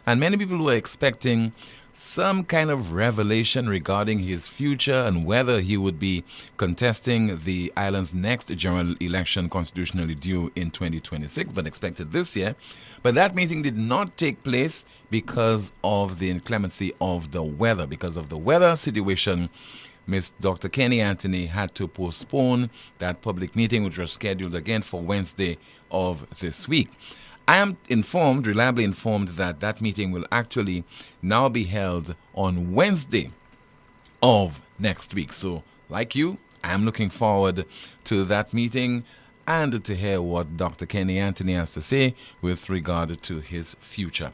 Speaker 12: and many people were expecting some kind of revelation regarding his future and whether he would be contesting the island's next general election constitutionally due in 2026, but expected this year. But that meeting did not take place because of the inclemency of the weather. Because of the weather situation, Dr. Kenny Anthony had to postpone that public meeting, which was scheduled again for Wednesday of this week. I am reliably informed, that that meeting will actually now be held on Wednesday of next week. So, like you, I am looking forward to that meeting and to hear what Dr. Kenny Anthony has to say with regard to his future.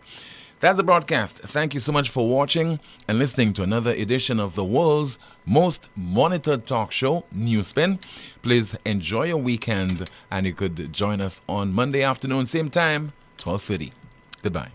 Speaker 12: That's the broadcast. Thank you so much for watching and listening to another edition of the world's most monitored talk show, NewsSpin. Please enjoy your weekend, and you could join us on Monday afternoon, same time, 12:30. Goodbye.